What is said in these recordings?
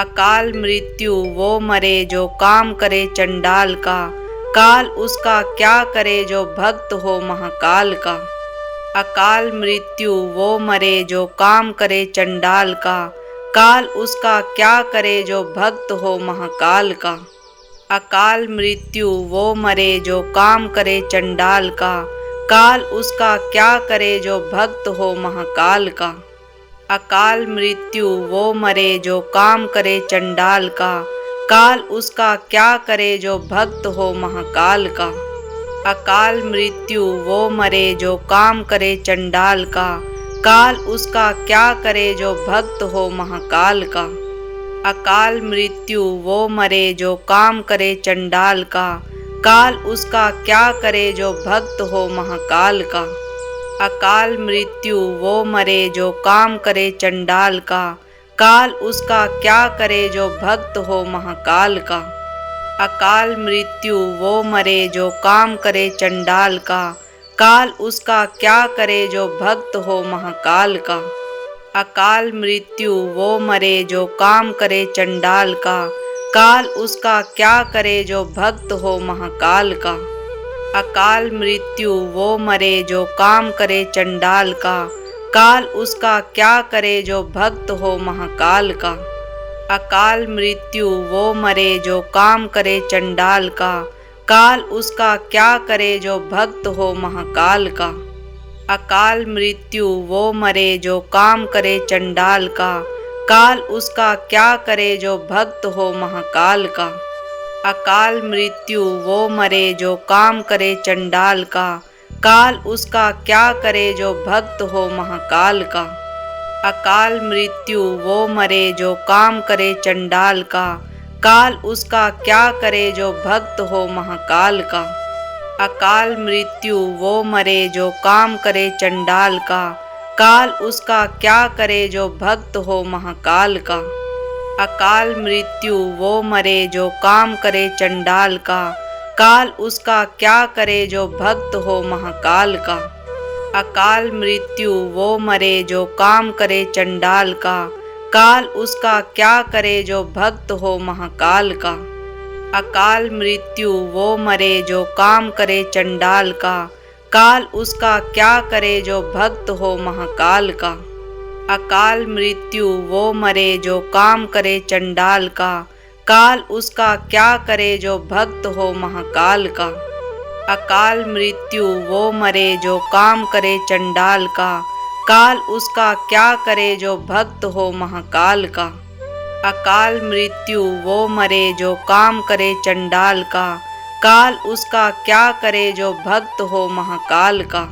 अकाल मृत्यु वो मरे जो काम करे चंडाल का, काल उसका क्या करे जो भक्त हो महाकाल का। अकाल मृत्यु वो मरे जो काम करे चंडाल का, काल उसका क्या करे जो भक्त हो महाकाल का। अकाल मृत्यु वो मरे जो काम करे चंडाल का, काल उसका क्या करे जो भक्त हो महाकाल का। अकाल मृत्यु वो मरे जो काम करे चंडाल का, काल उसका क्या करे जो भक्त हो महाकाल का। अकाल मृत्यु वो मरे जो काम करे चंडाल का, काल उसका क्या करे जो भक्त हो महाकाल का। अकाल मृत्यु वो मरे जो काम करे चंडाल का, काल उसका क्या करे जो भक्त हो महाकाल का। अकाल मृत्यु वो मरे जो काम करे चंडाल का, काल उसका क्या करे जो भक्त हो महाकाल का। अकाल मृत्यु वो मरे जो काम करे चंडाल का, काल उसका क्या करे जो भक्त हो महाकाल का। अकाल मृत्यु वो मरे जो काम करे चंडाल का, काल उसका क्या करे जो भक्त हो महाकाल का। अकाल मृत्यु वो मरे जो काम करे चंडाल का, काल उसका क्या करे जो भक्त हो महाकाल का। अकाल मृत्यु वो मरे जो काम करे चंडाल का, काल उसका क्या करे जो भक्त हो महाकाल का। अकाल मृत्यु वो मरे जो काम करे चंडाल का, काल उसका क्या करे जो भक्त हो महाकाल का। अकाल मृत्यु वो मरे जो काम करे चंडाल का, काल उसका क्या करे जो भक्त हो महाकाल का। अकाल मृत्यु वो मरे जो काम करे चंडाल का, काल उसका क्या करे जो भक्त हो महाकाल का। अकाल मृत्यु वो मरे जो काम करे चंडाल का, काल उसका क्या करे जो भक्त हो महाकाल का। अकाल मृत्यु वो मरे जो काम करे चंडाल का, काल उसका क्या करे जो भक्त हो महाकाल का। अकाल मृत्यु वो मरे जो काम करे चंडाल का, काल उसका क्या करे जो भक्त हो महाकाल का। अकाल मृत्यु वो मरे जो काम करे चंडाल का, काल उसका क्या करे जो भक्त हो महाकाल का। अकाल मृत्यु वो मरे जो काम करे चंडाल का, काल उसका क्या करे जो भक्त हो महाकाल का। अकाल मृत्यु वो मरे जो काम करे चंडाल का, काल उसका क्या करे जो भक्त हो महाकाल का। अकाल मृत्यु वो मरे जो काम करे चंडाल का, काल उसका क्या करे जो भक्त हो महाकाल का।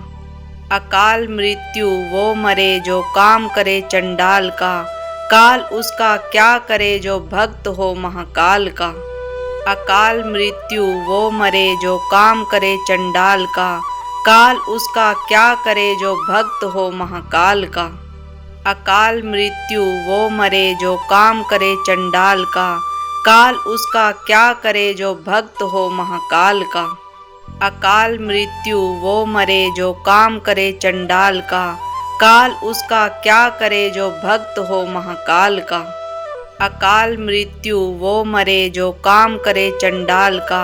अकाल मृत्यु वो मरे जो काम करे चंडाल का, काल उसका क्या करे जो भक्त हो महाकाल का। अकाल मृत्यु वो मरे जो काम करे चंडाल का, काल उसका क्या करे जो भक्त हो महाकाल का। अकाल मृत्यु वो मरे जो काम करे चंडाल का, काल उसका क्या करे जो भक्त हो महाकाल का। अकाल मृत्यु वो मरे जो काम करे चंडाल का, काल उसका क्या करे जो भक्त हो महाकाल का। अकाल मृत्यु वो मरे जो काम करे चंडाल का,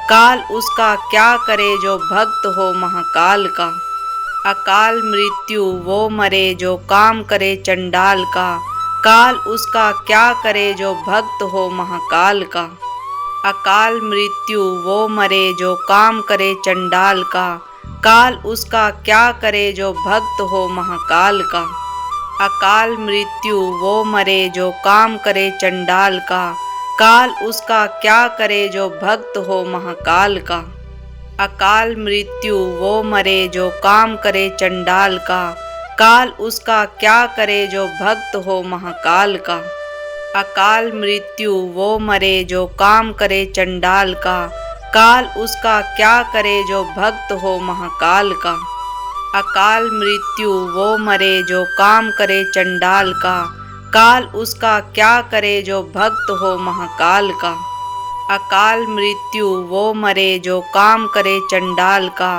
काल उसका क्या करे जो भक्त हो महाकाल का। अकाल मृत्यु वो मरे जो काम करे चंडाल का, काल उसका क्या करे जो भक्त हो महाकाल का। अकाल मृत्यु वो मरे जो काम करे चंडाल का, काल उसका क्या करे जो भक्त हो महाकाल का। अकाल मृत्यु वो मरे जो काम करे चंडाल का, काल उसका क्या करे जो भक्त हो महाकाल का। अकाल मृत्यु वो मरे जो काम करे चंडाल का, काल उसका क्या करे जो भक्त हो महाकाल का। अकाल मृत्यु वो मरे जो काम करे चंडाल का, काल उसका क्या करे जो भक्त हो महाकाल का। अकाल मृत्यु वो मरे जो काम करे चंडाल का, काल उसका क्या करे जो भक्त हो महाकाल का। अकाल मृत्यु वो मरे जो काम करे चंडाल का,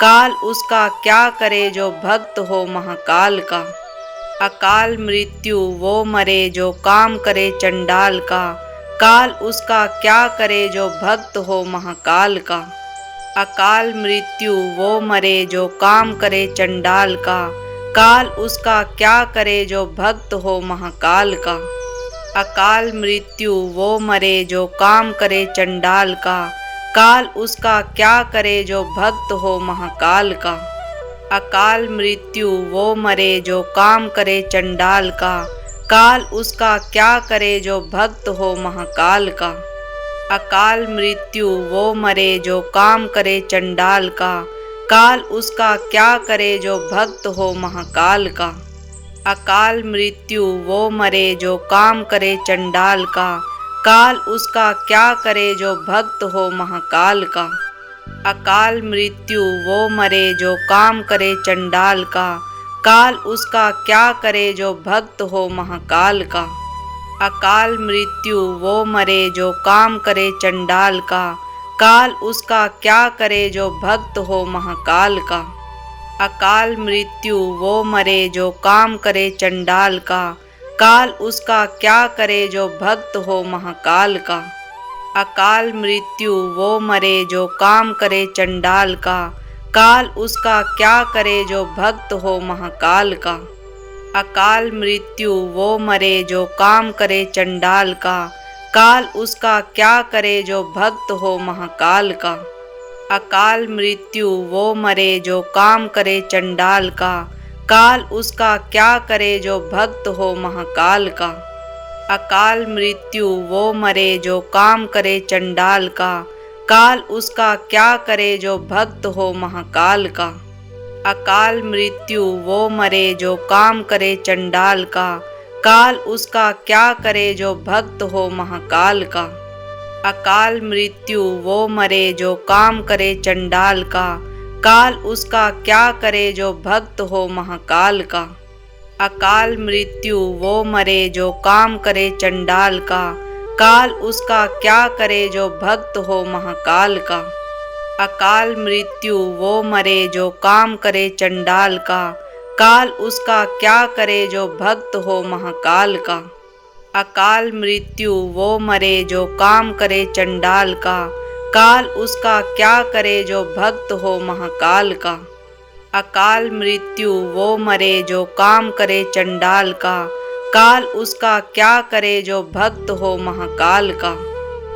काल उसका क्या करे जो भक्त हो महाकाल का। अकाल मृत्यु वो मरे जो काम करे चंडाल का, काल उसका क्या करे जो भक्त हो महाकाल का। अकाल मृत्यु वो मरे जो काम करे चंडाल का, काल उसका क्या करे जो भक्त हो महाकाल का। अकाल मृत्यु वो मरे जो काम करे चंडाल का, काल उसका क्या करे जो भक्त हो महाकाल का। अकाल मृत्यु वो मरे जो काम करे चंडाल का, काल उसका क्या करे जो भक्त हो महाकाल का। अकाल मृत्यु वो मरे जो काम करे चंडाल का, काल उसका क्या करे जो भक्त हो महाकाल का। अकाल मृत्यु वो मरे जो काम करे चंडाल का, काल उसका क्या करे जो भक्त हो महाकाल का। अकाल मृत्यु वो मरे जो काम करे चंडाल का, काल उसका क्या करे जो भक्त हो महाकाल का। अकाल मृत्यु वो मरे जो काम करे चंडाल का, काल उसका क्या करे जो भक्त हो महाकाल का। अकाल मृत्यु वो मरे जो काम करे चंडाल का, काल उसका क्या करे जो भक्त हो महाकाल का। अकाल मृत्यु वो मरे जो काम करे चंडाल का, काल उसका क्या करे जो भक्त हो महाकाल का। अकाल मृत्यु वो मरे जो काम करे चंडाल का, काल उसका क्या करे जो भक्त हो महाकाल का। अकाल मृत्यु वो मरे जो काम करे चंडाल का, काल उसका क्या करे जो भक्त हो महाकाल का। अकाल मृत्यु वो मरे जो काम करे चंडाल का, काल उसका क्या करे जो भक्त हो महाकाल का। अकाल मृत्यु वो मरे जो काम करे चंडाल का, काल उसका क्या करे जो भक्त हो महाकाल का। अकाल मृत्यु वो मरे जो काम करे चंडाल का, काल उसका क्या करे जो भक्त हो महाकाल का। अकाल मृत्यु वो मरे जो काम करे चंडाल का, काल उसका क्या करे जो भक्त हो महाकाल का। अकाल मृत्यु वो मरे जो काम करे चंडाल का, काल उसका क्या करे जो भक्त हो महाकाल का। अकाल मृत्यु वो मरे जो काम करे चंडाल का, काल उसका क्या करे जो भक्त हो महाकाल का। अकाल मृत्यु वो मरे जो काम करे चंडाल का, काल उसका क्या करे जो भक्त हो महाकाल का।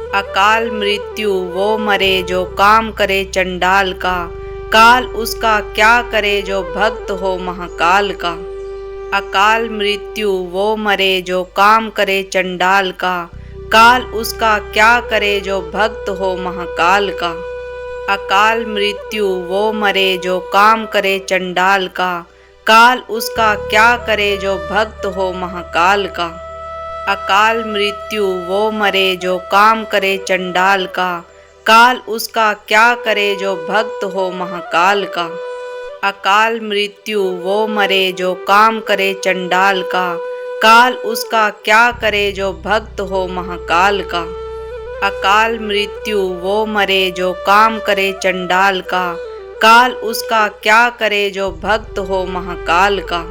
अकाल मृत्यु वो मरे जो काम करे चंडाल का, काल उसका क्या करे जो भक्त हो महाकाल का। अकाल मृत्यु वो मरे जो काम करे चंडाल का, काल उसका क्या करे जो भक्त हो महाकाल का। अकाल मृत्यु वो मरे जो काम करे चंडाल का, काल उसका क्या करे जो भक्त हो महाकाल का। अकाल मृत्यु वो मरे जो काम करे चंडाल का, काल उसका क्या करे जो भक्त हो महाकाल का। अकाल मृत्यु वो मरे जो काम करे चंडाल का, काल उसका क्या करे जो भक्त हो महाकाल का। अकाल मृत्यु वो मरे जो काम करे चंडाल का, काल उसका क्या करे जो भक्त हो महाकाल का।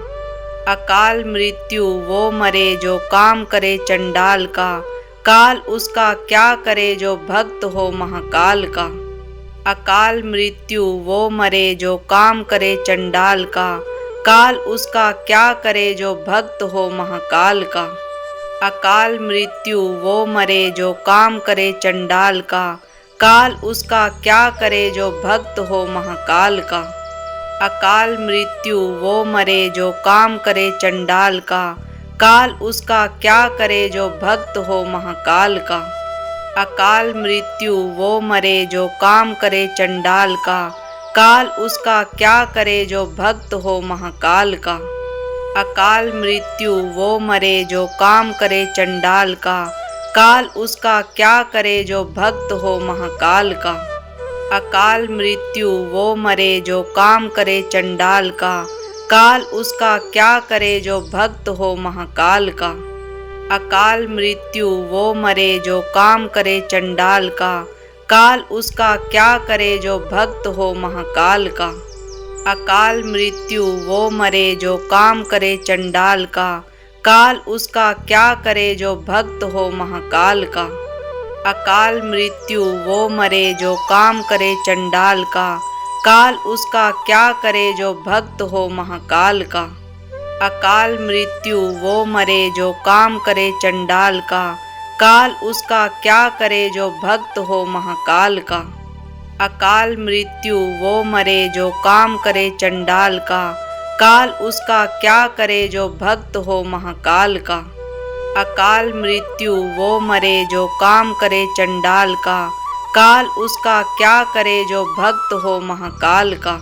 अकाल मृत्यु वो मरे जो काम करे चंडाल का, काल उसका क्या करे जो भक्त हो महाकाल का। अकाल मृत्यु वो मरे जो काम करे चंडाल का, काल उसका क्या करे जो भक्त हो महाकाल का। अकाल मृत्यु वो मरे जो काम करे चंडाल का, काल उसका क्या करे जो भक्त हो महाकाल का। अकाल मृत्यु वो मरे जो काम करे चंडाल का, काल उसका क्या करे जो भक्त हो महाकाल का। अकाल मृत्यु वो मरे जो काम करे चंडाल का, काल उसका क्या करे जो भक्त हो महाकाल का। अकाल मृत्यु वो मरे जो काम करे चंडाल का, काल उसका क्या करे जो भक्त हो महाकाल का। अकाल मृत्यु वो मरे जो काम करे चंडाल का, काल उसका क्या करे जो भक्त हो महाकाल का। अकाल मृत्यु वो मरे जो काम करे चंडाल का, काल उसका क्या करे जो भक्त हो महाकाल का। अकाल मृत्यु वो मरे जो काम करे चंडाल का, काल उसका क्या करे जो भक्त हो महाकाल का। अकाल मृत्यु वो मरे जो काम करे चंडाल का, काल उसका क्या करे जो भक्त हो महाकाल का। अकाल मृत्यु वो मरे जो काम करे चंडाल का, काल उसका क्या करे जो भक्त हो महाकाल का। अकाल मृत्यु वो मरे जो काम करे चंडाल का, काल उसका क्या करे जो भक्त हो महाकाल का। अकाल मृत्यु वो मरे जो काम करे चंडाल का, काल उसका क्या करे जो भक्त हो महाकाल का।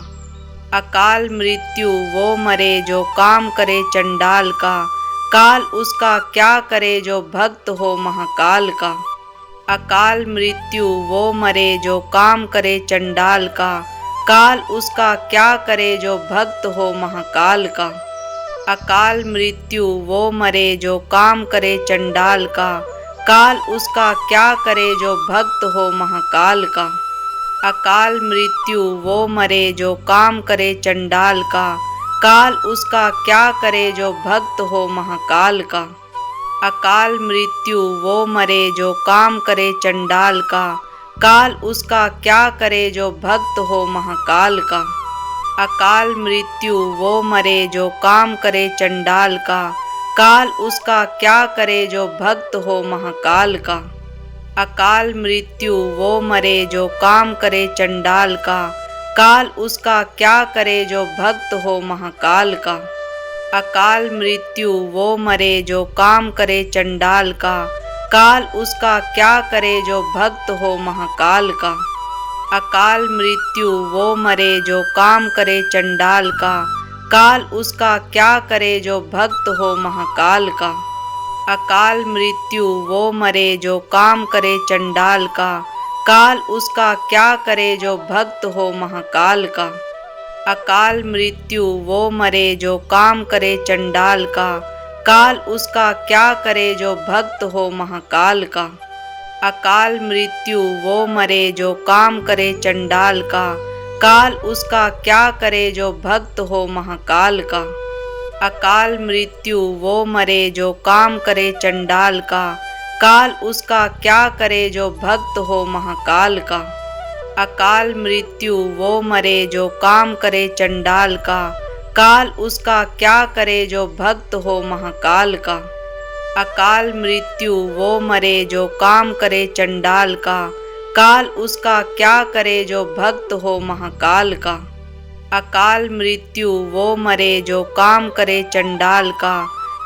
अकाल मृत्यु वो मरे जो काम करे चंडाल का, काल उसका क्या करे जो भक्त हो महाकाल का। अकाल मृत्यु वो मरे जो काम करे चंडाल का, काल उसका क्या करे जो भक्त हो महाकाल का। अकाल मृत्यु वो मरे जो काम करे चंडाल का, काल उसका क्या करे जो भक्त हो महाकाल का। अकाल मृत्यु वो मरे जो काम करे चंडाल का, काल उसका क्या करे जो भक्त हो महाकाल का। अकाल मृत्यु वो मरे जो काम करे चंडाल का, काल उसका क्या करे जो भक्त हो महाकाल का। अकाल मृत्यु वो मरे जो काम करे चंडाल का, काल उसका क्या करे जो भक्त हो महाकाल का। अकाल मृत्यु वो मरे जो काम करे चंडाल का, काल उसका क्या करे जो भक्त हो महाकाल का। अकाल मृत्यु वो मरे जो काम करे चंडाल का, काल उसका क्या करे जो भक्त हो महाकाल का। अकाल मृत्यु वो मरे जो काम करे चंडाल का, काल उसका क्या करे जो भक्त हो महाकाल का। अकाल मृत्यु वो मरे जो काम करे चंडाल का, काल उसका क्या करे जो भक्त हो महाकाल का। अकाल मृत्यु वो मरे जो काम करे चंडाल का, काल उसका क्या करे जो भक्त हो महाकाल का। अकाल मृत्यु वो मरे जो काम करे चंडाल का, काल उसका क्या करे जो भक्त हो महाकाल का। अकाल मृत्यु वो मरे जो काम करे चंडाल का, काल उसका क्या करे जो भक्त हो महाकाल का। अकाल मृत्यु वो मरे जो काम करे चंडाल का, काल उसका क्या करे जो भक्त हो महाकाल का। अकाल मृत्यु वो मरे जो काम करे चंडाल का, काल उसका क्या करे जो भक्त हो महाकाल का। अकाल मृत्यु वो मरे जो काम करे चंडाल का,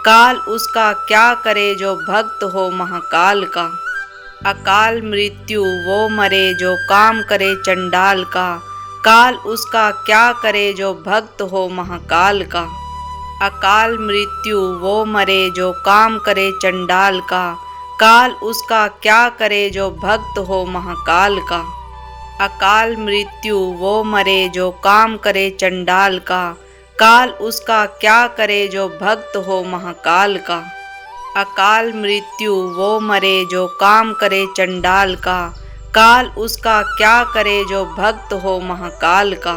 काल उसका क्या करे जो भक्त हो महाकाल का। अकाल मृत्यु वो मरे जो काम करे चंडाल का, काल उसका क्या करे जो भक्त हो महाकाल का। अकाल मृत्यु वो मरे जो काम करे चंडाल का, काल उसका क्या करे जो भक्त हो महाकाल का। अकाल मृत्यु वो मरे जो काम करे चंडाल का, काल उसका क्या करे जो भक्त हो महाकाल का। अकाल मृत्यु वो मरे जो काम करे चंडाल का, काल उसका क्या करे जो भक्त हो महाकाल का।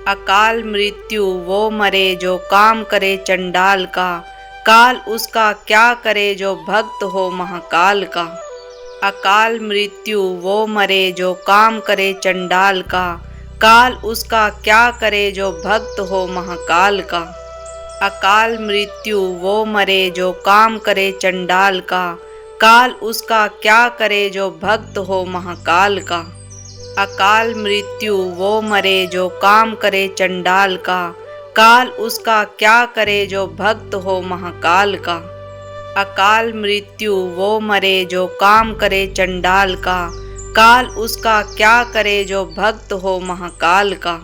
अकाल मृत्यु वो मरे जो काम करे चंडाल का, काल उसका क्या करे जो भक्त हो महाकाल का। अकाल मृत्यु वो मरे जो काम करे चंडाल का, काल उसका क्या करे जो भक्त हो महाकाल का। अकाल मृत्यु वो मरे जो काम करे चंडाल का, काल उसका क्या करे जो भक्त हो महाकाल का। अकाल मृत्यु वो मरे जो काम करे चंडाल का, काल उसका क्या करे जो भक्त हो महाकाल का। अकाल मृत्यु वो मरे जो काम करे चंडाल का, काल उसका क्या करे जो भक्त हो महाकाल का।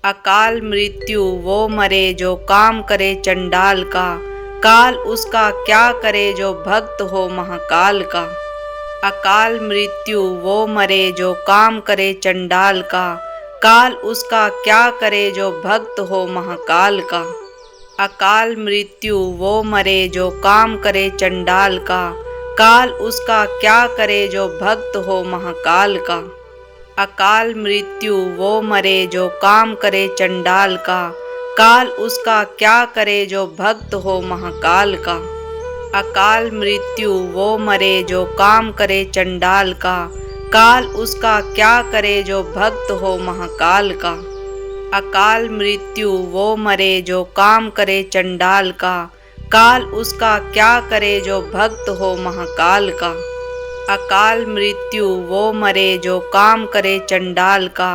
अकाल मृत्यु वो मरे जो काम करे चंडाल का, काल उसका क्या करे जो भक्त हो महाकाल का। अकाल मृत्यु वो मरे जो काम करे चंडाल का, काल उसका क्या करे जो भक्त हो महाकाल का। अकाल मृत्यु वो मरे जो काम करे चंडाल का, काल उसका क्या करे जो भक्त हो महाकाल का। अकाल मृत्यु वो मरे जो काम करे चंडाल का, काल उसका क्या करे जो भक्त हो महाकाल का। अकाल मृत्यु वो मरे जो काम करे चंडाल का, काल उसका क्या करे जो भक्त हो महाकाल का। अकाल मृत्यु वो मरे जो काम करे चंडाल का, काल उसका क्या करे जो भक्त हो महाकाल का। अकाल मृत्यु वो मरे जो काम करे चंडाल का,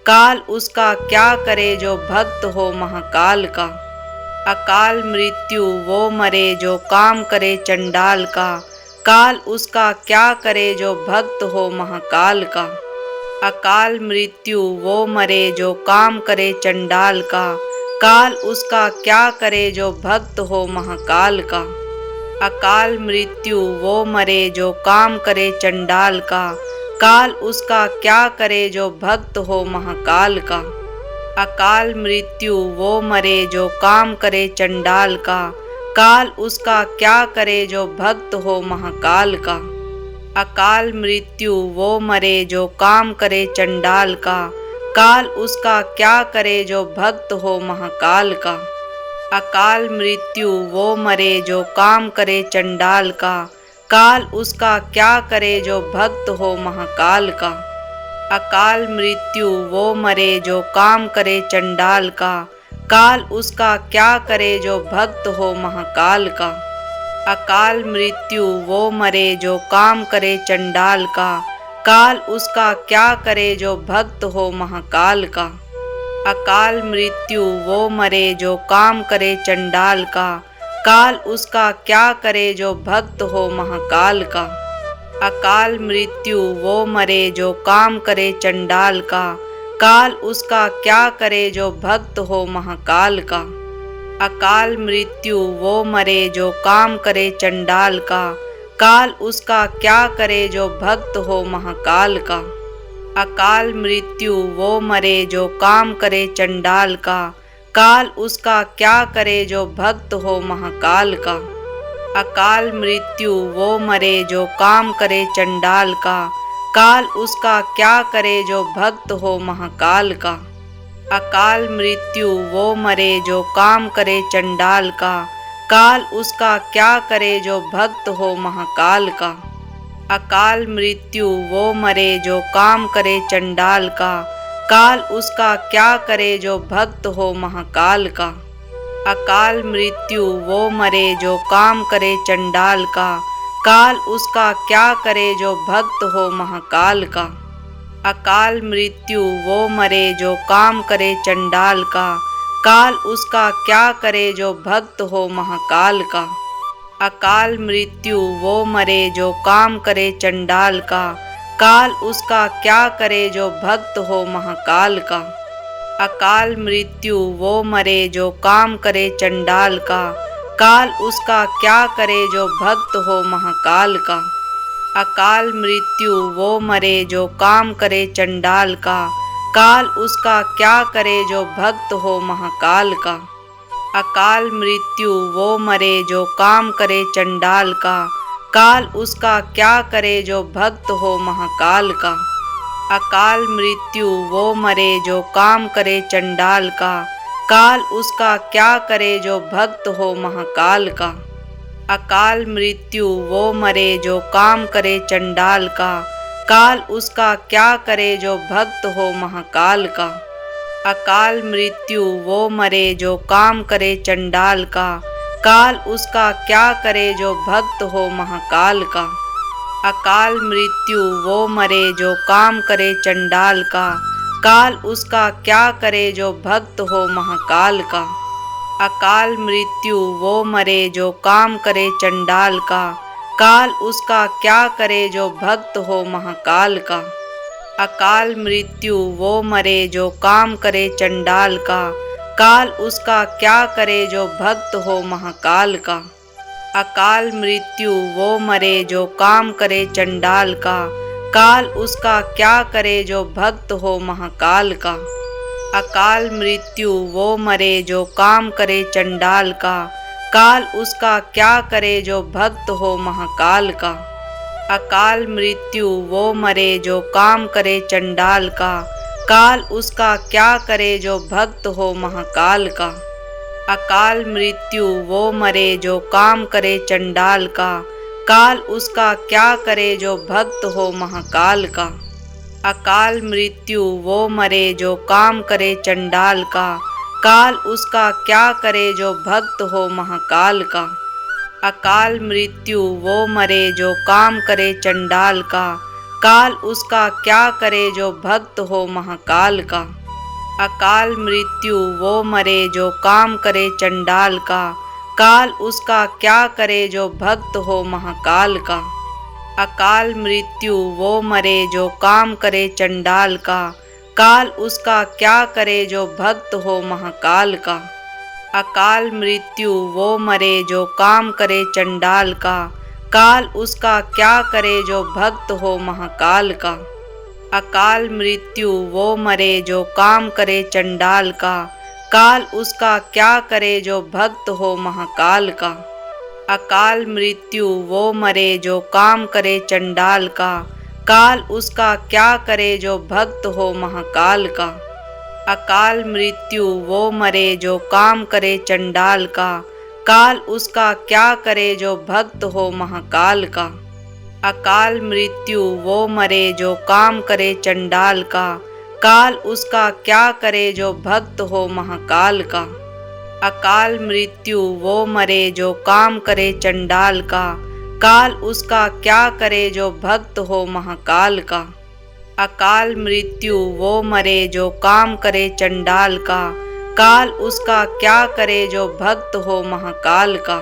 काल उसका क्या करे जो भक्त हो महाकाल का। अकाल मृत्यु वो मरे जो काम करे चंडाल का, काल उसका क्या करे जो भक्त हो महाकाल का। अकाल मृत्यु वो मरे जो काम करे चंडाल का, काल उसका क्या करे जो भक्त हो महाकाल का। अकाल मृत्यु वो मरे जो काम करे चंडाल का, काल उसका क्या करे जो भक्त हो महाकाल का। अकाल मृत्यु वो मरे जो काम करे चंडाल का, काल उसका क्या करे जो भक्त हो महाकाल का। अकाल मृत्यु वो मरे जो काम करे चंडाल का, काल उसका क्या करे जो भक्त हो महाकाल का। अकाल मृत्यु वो मरे जो काम करे चंडाल का, काल उसका क्या करे जो भक्त हो महाकाल का। अकाल मृत्यु वो मरे जो काम करे चंडाल का, काल उसका क्या करे जो भक्त हो महाकाल का। अकाल मृत्यु वो मरे जो काम करे चंडाल का, काल उसका क्या करे जो भक्त हो महाकाल का। अकाल मृत्यु वो मरे जो काम करे चंडाल का, काल उसका क्या करे जो भक्त हो महाकाल का। अकाल मृत्यु वो मरे जो काम करे चंडाल का, काल उसका क्या करे जो भक्त हो महाकाल का। अकाल मृत्यु वो मरे जो काम करे चंडाल का, काल उसका क्या करे जो भक्त हो महाकाल का। अकाल मृत्यु वो मरे जो काम करे चंडाल का, काल उसका क्या करे जो भक्त हो महाकाल का। अकाल मृत्यु वो मरे जो काम करे चंडाल का, काल उसका क्या करे जो भक्त हो महाकाल का। अकाल मृत्यु वो मरे जो काम करे चंडाल का, काल उसका क्या करे जो भक्त हो महाकाल का। अकाल मृत्यु वो मरे जो काम करे चंडाल का, काल उसका क्या करे जो भक्त हो महाकाल का। अकाल मृत्यु वो मरे जो काम करे चंडाल का, काल उसका क्या करे जो भक्त हो महाकाल का। अकाल मृत्यु वो मरे जो काम करे चंडाल का, काल उसका क्या करे जो भक्त हो महाकाल का। अकाल मृत्यु वो मरे जो काम करे चंडाल का, काल उसका क्या करे जो भक्त हो महाकाल का। अकाल मृत्यु वो मरे जो काम करे चंडाल का, काल उसका क्या करे जो भक्त हो महाकाल का। अकाल मृत्यु वो मरे जो काम करे चंडाल का, काल उसका क्या करे जो भक्त हो महाकाल का। अकाल मृत्यु वो मरे जो काम करे चंडाल का, काल उसका क्या करे जो भक्त हो महाकाल का। अकाल मृत्यु वो मरे जो काम करे चंडाल का, काल उसका क्या करे जो भक्त हो महाकाल का। अकाल मृत्यु वो मरे जो काम करे चंडाल का, काल उसका क्या करे जो भक्त हो महाकाल का। अकाल मृत्यु वो मरे जो काम करे चंडाल का, काल उसका क्या करे जो भक्त हो महाकाल का। अकाल मृत्यु वो मरे जो काम करे चंडाल का, काल उसका क्या करे जो भक्त हो महाकाल का। अकाल मृत्यु वो मरे जो काम करे चंडाल का, काल उसका क्या करे जो भक्त हो महाकाल का। अकाल मृत्यु वो मरे जो काम करे चंडाल का, काल उसका क्या करे जो भक्त हो महाकाल का। अकाल मृत्यु वो मरे जो काम करे चंडाल का, काल उसका क्या करे जो भक्त हो महाकाल का। अकाल मृत्यु वो मरे जो काम करे चंडाल का, काल उसका क्या करे जो भक्त हो महाकाल का। अकाल मृत्यु वो मरे जो काम करे चंडाल का, काल उसका क्या करे जो भक्त हो महाकाल का। अकाल मृत्यु वो मरे जो काम करे चंडाल का, काल उसका क्या करे जो भक्त हो महाकाल का। अकाल मृत्यु वो मरे जो काम करे चंडाल का, काल उसका क्या करे जो भक्त हो महाकाल का। अकाल मृत्यु वो मरे जो काम करे चंडाल का, काल उसका क्या करे जो भक्त हो महाकाल का। अकाल मृत्यु वो मरे जो काम करे चंडाल का, काल उसका क्या करे जो भक्त हो महाकाल का। अकाल मृत्यु वो मरे जो काम करे चंडाल का, काल उसका क्या करे जो भक्त हो महाकाल का। अकाल मृत्यु वो मरे जो काम करे चंडाल का, काल उसका क्या करे जो भक्त हो महाकाल का। अकाल मृत्यु वो मरे जो काम करे चंडाल का, काल उसका क्या करे जो भक्त हो महाकाल का। अकाल मृत्यु वो मरे जो काम करे चंडाल का, काल उसका क्या करे जो भक्त हो महाकाल का। अकाल मृत्यु वो मरे जो काम करे चंडाल का, काल उसका क्या करे जो भक्त हो महाकाल का। अकाल मृत्यु वो मरे जो काम करे चंडाल का, काल उसका क्या करे जो भक्त हो महाकाल का। अकाल मृत्यु वो मरे जो काम करे चंडाल का, काल उसका क्या करे जो भक्त हो महाकाल का। अकाल मृत्यु वो मरे जो काम करे चंडाल का, काल उसका क्या करे जो भक्त हो महाकाल का।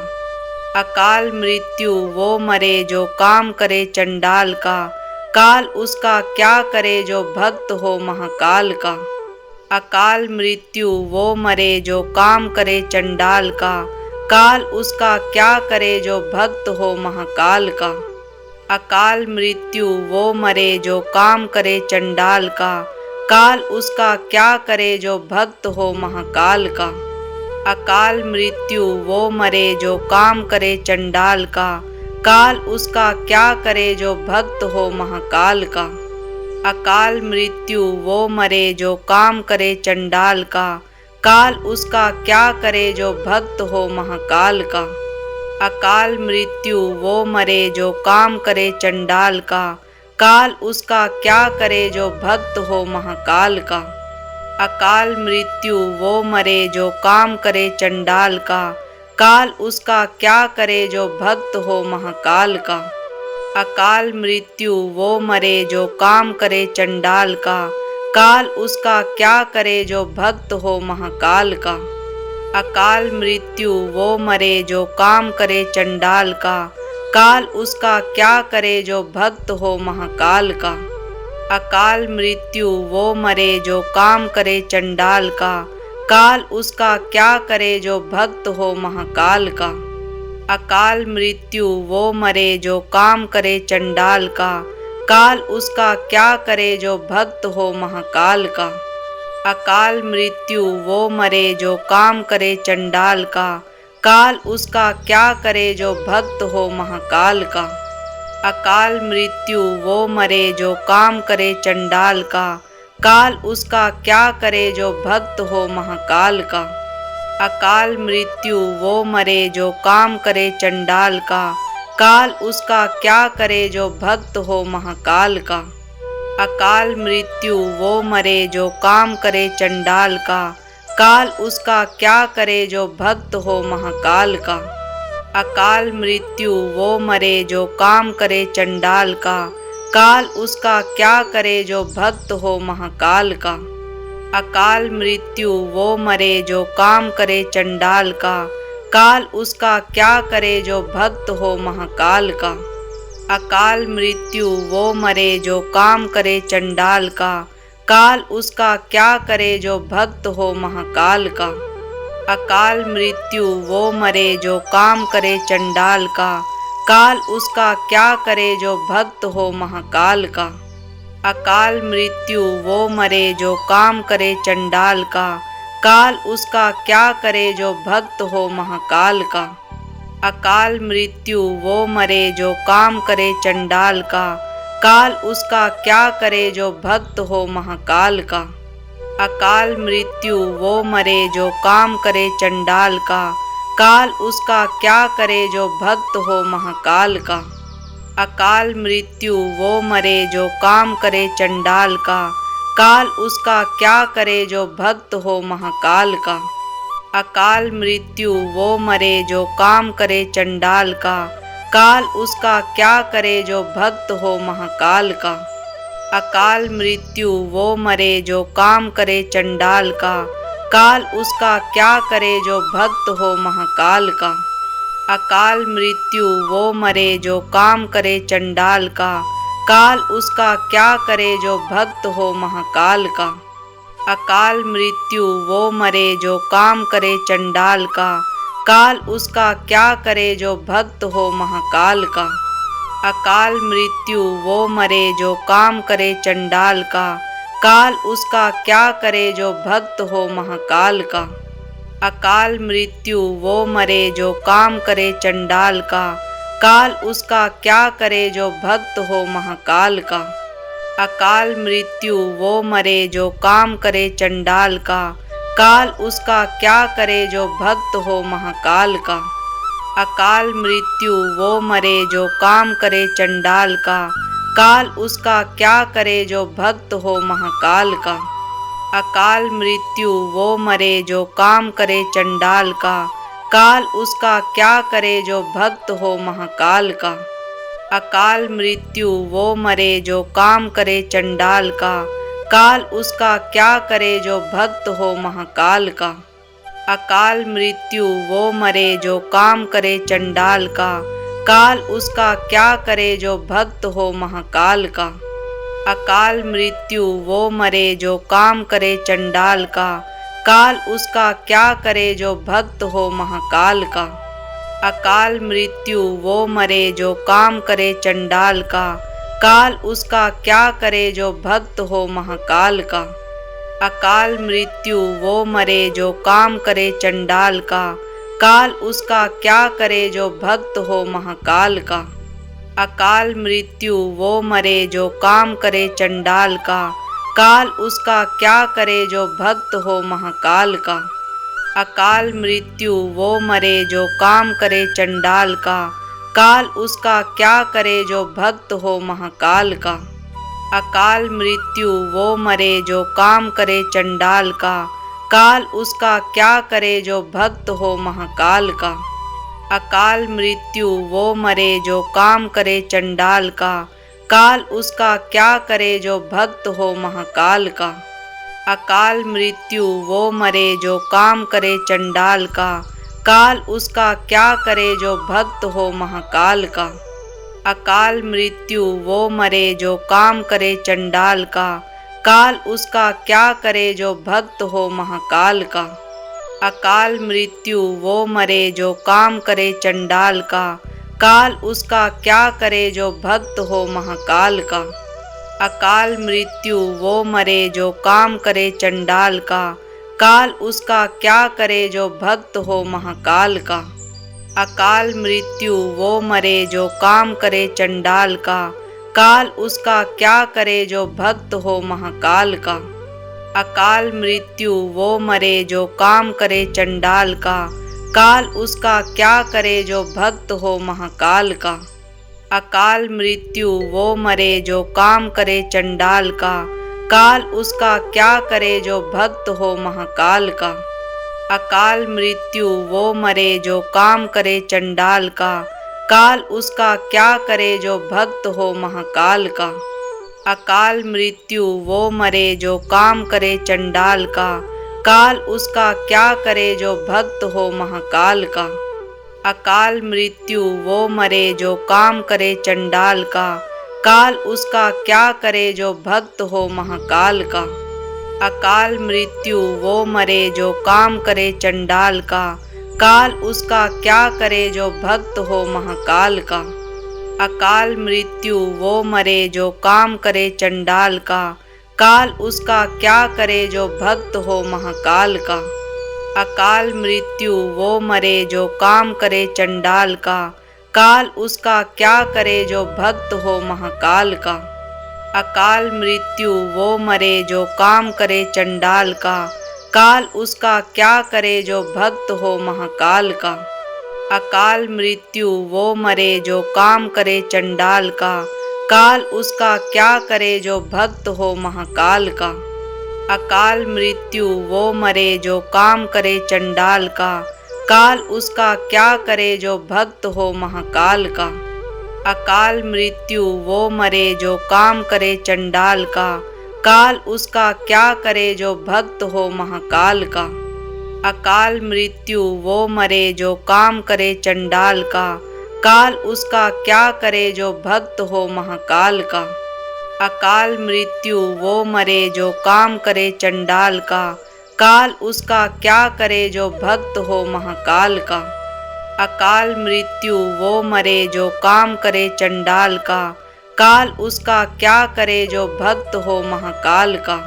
अकाल मृत्यु वो मरे जो काम करे चंडाल का, काल उसका क्या करे जो भक्त हो महाकाल का। अकाल मृत्यु वो मरे जो काम करे चंडाल का, काल उसका क्या करे जो भक्त हो महाकाल का। अकाल मृत्यु वो मरे जो काम करे चंडाल का, काल उसका क्या करे जो भक्त हो महाकाल का। अकाल मृत्यु वो मरे जो काम करे चंडाल का, काल उसका क्या करे जो भक्त हो महाकाल का। अकाल मृत्यु वो मरे जो काम करे चंडाल का, काल उसका क्या करे जो भक्त हो महाकाल का। अकाल मृत्यु वो मरे जो काम करे चंडाल का, काल उसका क्या करे जो भक्त हो महाकाल का। अकाल मृत्यु वो मरे जो काम करे चंडाल का, काल उसका क्या करे जो भक्त हो महाकाल का। अकाल मृत्यु वो मरे जो काम करे चंडाल का, काल उसका क्या करे जो भक्त हो महाकाल का। अकाल मृत्यु वो मरे जो काम करे चंडाल का, काल उसका क्या करे जो भक्त हो महाकाल का। अकाल मृत्यु वो मरे जो काम करे चंडाल का, काल उसका क्या करे जो भक्त हो महाकाल का। अकाल मृत्यु वो मरे जो काम करे चंडाल का, काल उसका क्या करे जो भक्त हो महाकाल का। अकाल मृत्यु वो मरे जो काम करे चंडाल का, काल उसका क्या करे जो भक्त हो महाकाल का। अकाल मृत्यु वो मरे जो काम करे चंडाल का, काल उसका क्या करे जो भक्त हो महाकाल का। अकाल मृत्यु वो मरे जो काम करे चंडाल का, काल उसका क्या करे जो भक्त हो महाकाल का। अकाल मृत्यु वो मरे जो काम करे चंडाल का, काल उसका क्या करे जो भक्त हो महाकाल का। अकाल मृत्यु वो मरे जो काम करे चंडाल का, काल उसका क्या करे जो भक्त हो महाकाल का। अकाल मृत्यु वो मरे जो काम करे चंडाल का, काल उसका क्या करे जो भक्त हो महाकाल का। अकाल मृत्यु वो मरे जो काम करे चंडाल का, काल उसका क्या करे जो भक्त हो महाकाल का। अकाल मृत्यु वो मरे जो काम करे चंडाल का, काल उसका क्या करे जो भक्त हो महाकाल का। अकाल मृत्यु वो मरे जो काम करे चंडाल का, काल उसका क्या करे जो भक्त हो महाकाल का। अकाल मृत्यु वो मरे जो काम करे चंडाल का, काल उसका क्या करे जो भक्त हो महाकाल का। अकाल मृत्यु वो मरे जो काम करे चंडाल का, काल उसका क्या करे जो भक्त हो महाकाल का। अकाल मृत्यु वो मरे जो काम करे चंडाल का, काल उसका क्या करे जो भक्त हो महाकाल का। अकाल मृत्यु वो मरे जो काम करे चंडाल का, काल उसका क्या करे जो भक्त हो महाकाल का। अकाल मृत्यु वो मरे जो काम करे चंडाल का, काल उसका क्या करे जो भक्त हो महाकाल का। अकाल मृत्यु वो मरे जो काम करे चंडाल का, काल उसका क्या करे जो भक्त हो महाकाल का। अकाल मृत्यु वो मरे जो काम करे चंडाल का, काल उसका क्या करे जो भक्त हो महाकाल का। अकाल मृत्यु वो मरे जो काम करे चंडाल का, काल उसका क्या करे जो भक्त हो महाकाल का। अकाल मृत्यु वो मरे जो काम करे चंडाल का, काल उसका क्या करे जो भक्त हो महाकाल का। अकाल मृत्यु वो मरे जो काम करे चंडाल का, काल उसका क्या करे जो भक्त हो महाकाल का। अकाल मृत्यु वो मरे जो काम करे चंडाल का, काल उसका क्या करे जो भक्त हो महाकाल का। अकाल मृत्यु वो मरे जो काम करे चंडाल का, काल उसका क्या करे जो भक्त हो महाकाल का। अकाल मृत्यु वो मरे जो काम करे चंडाल का, काल उसका क्या करे जो भक्त हो महाकाल का। अकाल मृत्यु वो मरे जो काम करे चंडाल का, काल उसका क्या करे जो भक्त हो महाकाल का। अकाल मृत्यु वो मरे जो काम करे चंडाल का, काल उसका क्या करे जो भक्त हो महाकाल का। अकाल मृत्यु वो मरे जो काम करे चंडाल का, काल उसका क्या करे जो भक्त हो महाकाल का। अकाल मृत्यु वो मरे जो काम करे चंडाल का, काल उसका क्या करे जो भक्त हो महाकाल का। अकाल मृत्यु वो मरे जो काम करे चंडाल का, काल उसका क्या करे जो भक्त हो महाकाल का। अकाल मृत्यु वो मरे जो काम करे चंडाल का, काल उसका क्या करे जो भक्त हो महाकाल का। अकाल मृत्यु वो मरे जो काम करे चंडाल का, काल उसका क्या करे जो भक्त हो महाकाल का। अकाल मृत्यु वो मरे जो काम करे चंडाल का, काल उसका क्या करे जो भक्त हो महाकाल का। अकाल मृत्यु वो मरे जो काम करे चंडाल का, काल उसका क्या करे जो भक्त हो महाकाल का। अकाल मृत्यु वो मरे जो काम करे चंडाल का, काल उसका क्या करे जो भक्त हो महाकाल का। अकाल मृत्यु वो मरे जो काम करे चंडाल का, काल उसका क्या करे जो भक्त हो महाकाल का। अकाल मृत्यु वो मरे जो काम करे चंडाल का, काल उसका क्या करे जो भक्त हो महाकाल का। अकाल मृत्यु वो मरे जो काम करे चंडाल का, काल उसका क्या करे जो भक्त हो महाकाल का। अकाल मृत्यु वो मरे जो काम करे चंडाल का, काल उसका क्या करे जो भक्त हो महाकाल का। अकाल मृत्यु वो मरे जो काम करे चंडाल का, काल उसका क्या करे जो भक्त हो महाकाल का। अकाल मृत्यु वो मरे जो काम करे चंडाल का, काल उसका क्या करे जो भक्त हो महाकाल का। अकाल मृत्यु वो मरे जो काम करे चंडाल का, काल उसका क्या करे जो भक्त हो महाकाल का। अकाल मृत्यु वो मरे जो काम करे चंडाल का, काल उसका क्या करे जो भक्त हो महाकाल का। अकाल मृत्यु वो मरे जो काम करे चंडाल का, काल उसका क्या करे जो भक्त हो महाकाल का। अकाल मृत्यु वो मरे जो काम करे चंडाल का, काल उसका क्या करे जो भक्त हो महाकाल का। अकाल मृत्यु वो मरे जो काम करे चंडाल का, काल उसका क्या करे जो भक्त हो महाकाल का। अकाल मृत्यु वो मरे जो काम करे चंडाल का, काल उसका क्या करे जो भक्त हो महाकाल का। अकाल मृत्यु वो मरे जो काम करे चंडाल का, काल उसका क्या करे जो भक्त हो महाकाल का। अकाल मृत्यु वो मरे जो काम करे चंडाल का, काल उसका क्या करे जो भक्त हो महाकाल का। अकाल मृत्यु वो मरे जो काम करे चंडाल का, काल उसका क्या करे जो भक्त हो महाकाल का। अकाल मृत्यु वो मरे जो काम करे चंडाल का, काल उसका क्या करे जो भक्त हो महाकाल का। अकाल मृत्यु वो मरे जो काम करे चंडाल का, काल उसका क्या करे जो भक्त हो महाकाल का। अकाल मृत्यु वो मरे जो काम करे चंडाल का, काल उसका क्या करे जो भक्त हो महाकाल का।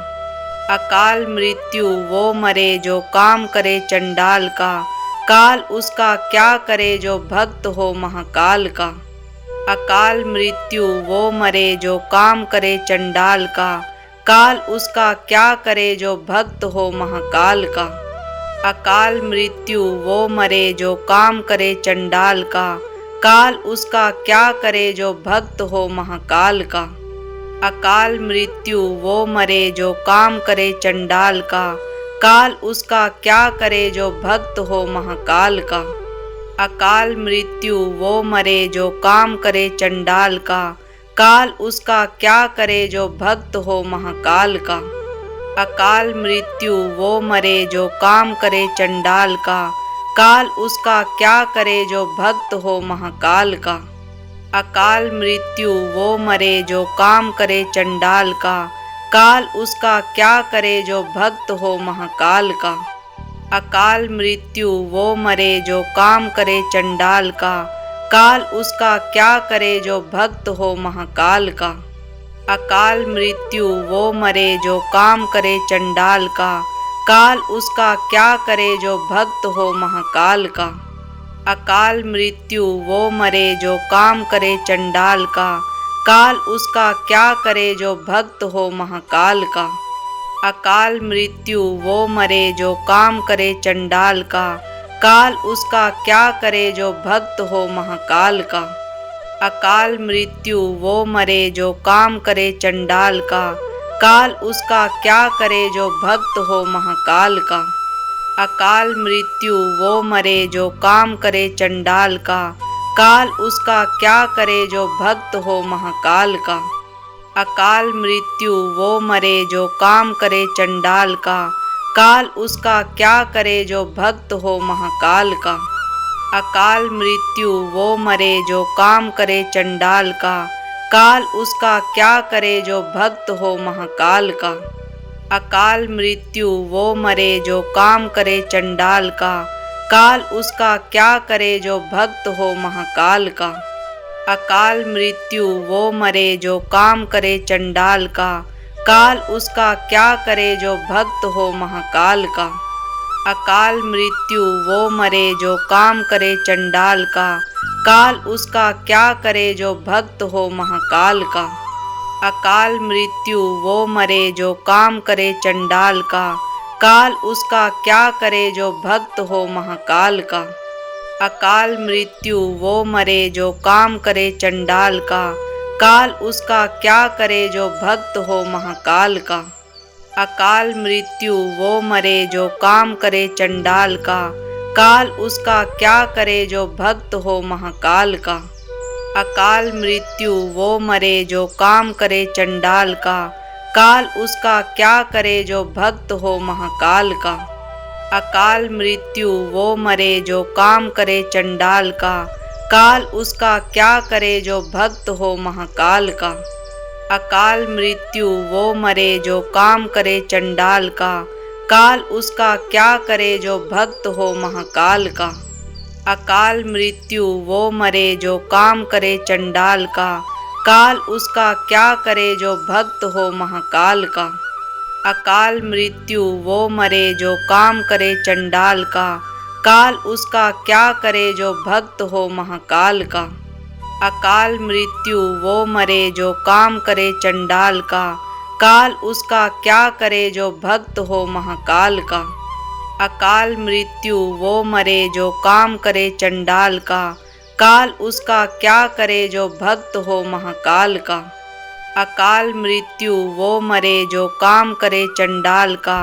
अकाल मृत्यु वो मरे जो काम करे चंडाल का, काल उसका क्या करे जो भक्त हो महाकाल का। अकाल मृत्यु वो मरे जो काम करे चंडाल का, काल उसका क्या करे जो भक्त हो महाकाल का। अकाल मृत्यु वो मरे जो काम करे चंडाल का, काल उसका क्या करे जो भक्त हो महाकाल का। अकाल मृत्यु वो मरे जो काम करे चंडाल का, काल उसका क्या करे जो भक्त हो महाकाल का। अकाल मृत्यु वो मरे जो काम करे चंडाल का, काल उसका क्या करे जो भक्त हो महाकाल का। अकाल मृत्यु वो मरे जो काम करे चंडाल का, काल उसका क्या करे जो भक्त हो महाकाल का। अकाल मृत्यु वो मरे जो काम करे चंडाल का, काल उसका क्या करे जो भक्त हो महाकाल का। अकाल मृत्यु वो मरे जो काम करे चंडाल का, काल उसका क्या करे जो भक्त हो महाकाल का। अकाल मृत्यु वो मरे जो काम करे चंडाल का, काल उसका क्या करे जो भक्त हो महाकाल का। अकाल मृत्यु वो मरे जो काम करे चंडाल का, काल उसका क्या करे जो भक्त हो महाकाल का। अकाल मृत्यु वो मरे जो काम करे चंडाल का, काल उसका क्या करे जो भक्त हो महाकाल का। अकाल मृत्यु वो मरे जो काम करे चंडाल का, काल उसका क्या करे जो भक्त हो महाकाल का। अकाल मृत्यु वो मरे जो काम करे चंडाल का, काल उसका क्या करे जो भक्त हो महाकाल का। अकाल मृत्यु वो मरे जो काम करे चंडाल का, काल उसका क्या करे जो भक्त हो महाकाल का। अकाल मृत्यु वो मरे जो काम करे चंडाल का, काल उसका क्या करे जो भक्त हो महाकाल का। अकाल मृत्यु वो मरे जो काम करे चंडाल का, काल उसका क्या करे जो भक्त हो महाकाल का। अकाल मृत्यु वो मरे जो काम करे चंडाल का, काल उसका क्या करे जो भक्त हो महाकाल का। अकाल मृत्यु वो मरे जो काम करे चंडाल का, काल उसका क्या करे जो भक्त हो महाकाल का। अकाल मृत्यु वो मरे जो काम करे चंडाल का, काल उसका क्या करे जो भक्त हो महाकाल का। अकाल मृत्यु वो मरे जो काम करे चंडाल का, काल उसका क्या करे जो भक्त हो महाकाल का। अकाल मृत्यु वो मरे जो काम करे चंडाल का, काल उसका क्या करे जो भक्त हो महाकाल का। अकाल मृत्यु वो मरे जो काम करे चंडाल का, काल उसका क्या करे जो भक्त हो महाकाल का। अकाल मृत्यु वो मरे जो काम करे चंडाल का, काल उसका क्या करे जो भक्त हो महाकाल का। अकाल मृत्यु वो मरे जो काम करे चंडाल का, काल उसका क्या करे जो भक्त हो महाकाल का। अकाल मृत्यु वो मरे जो काम करे चंडाल का, काल उसका क्या करे जो भक्त हो महाकाल का। अकाल मृत्यु वो मरे जो काम करे चंडाल का, काल उसका क्या करे जो भक्त हो महाकाल का। अकाल मृत्यु वो मरे जो काम करे चंडाल का, काल उसका क्या करे जो भक्त हो महाकाल का। अकाल मृत्यु वो मरे जो काम करे चंडाल का, काल उसका क्या करे जो भक्त हो महाकाल का। अकाल मृत्यु वो मरे जो काम करे चंडाल का,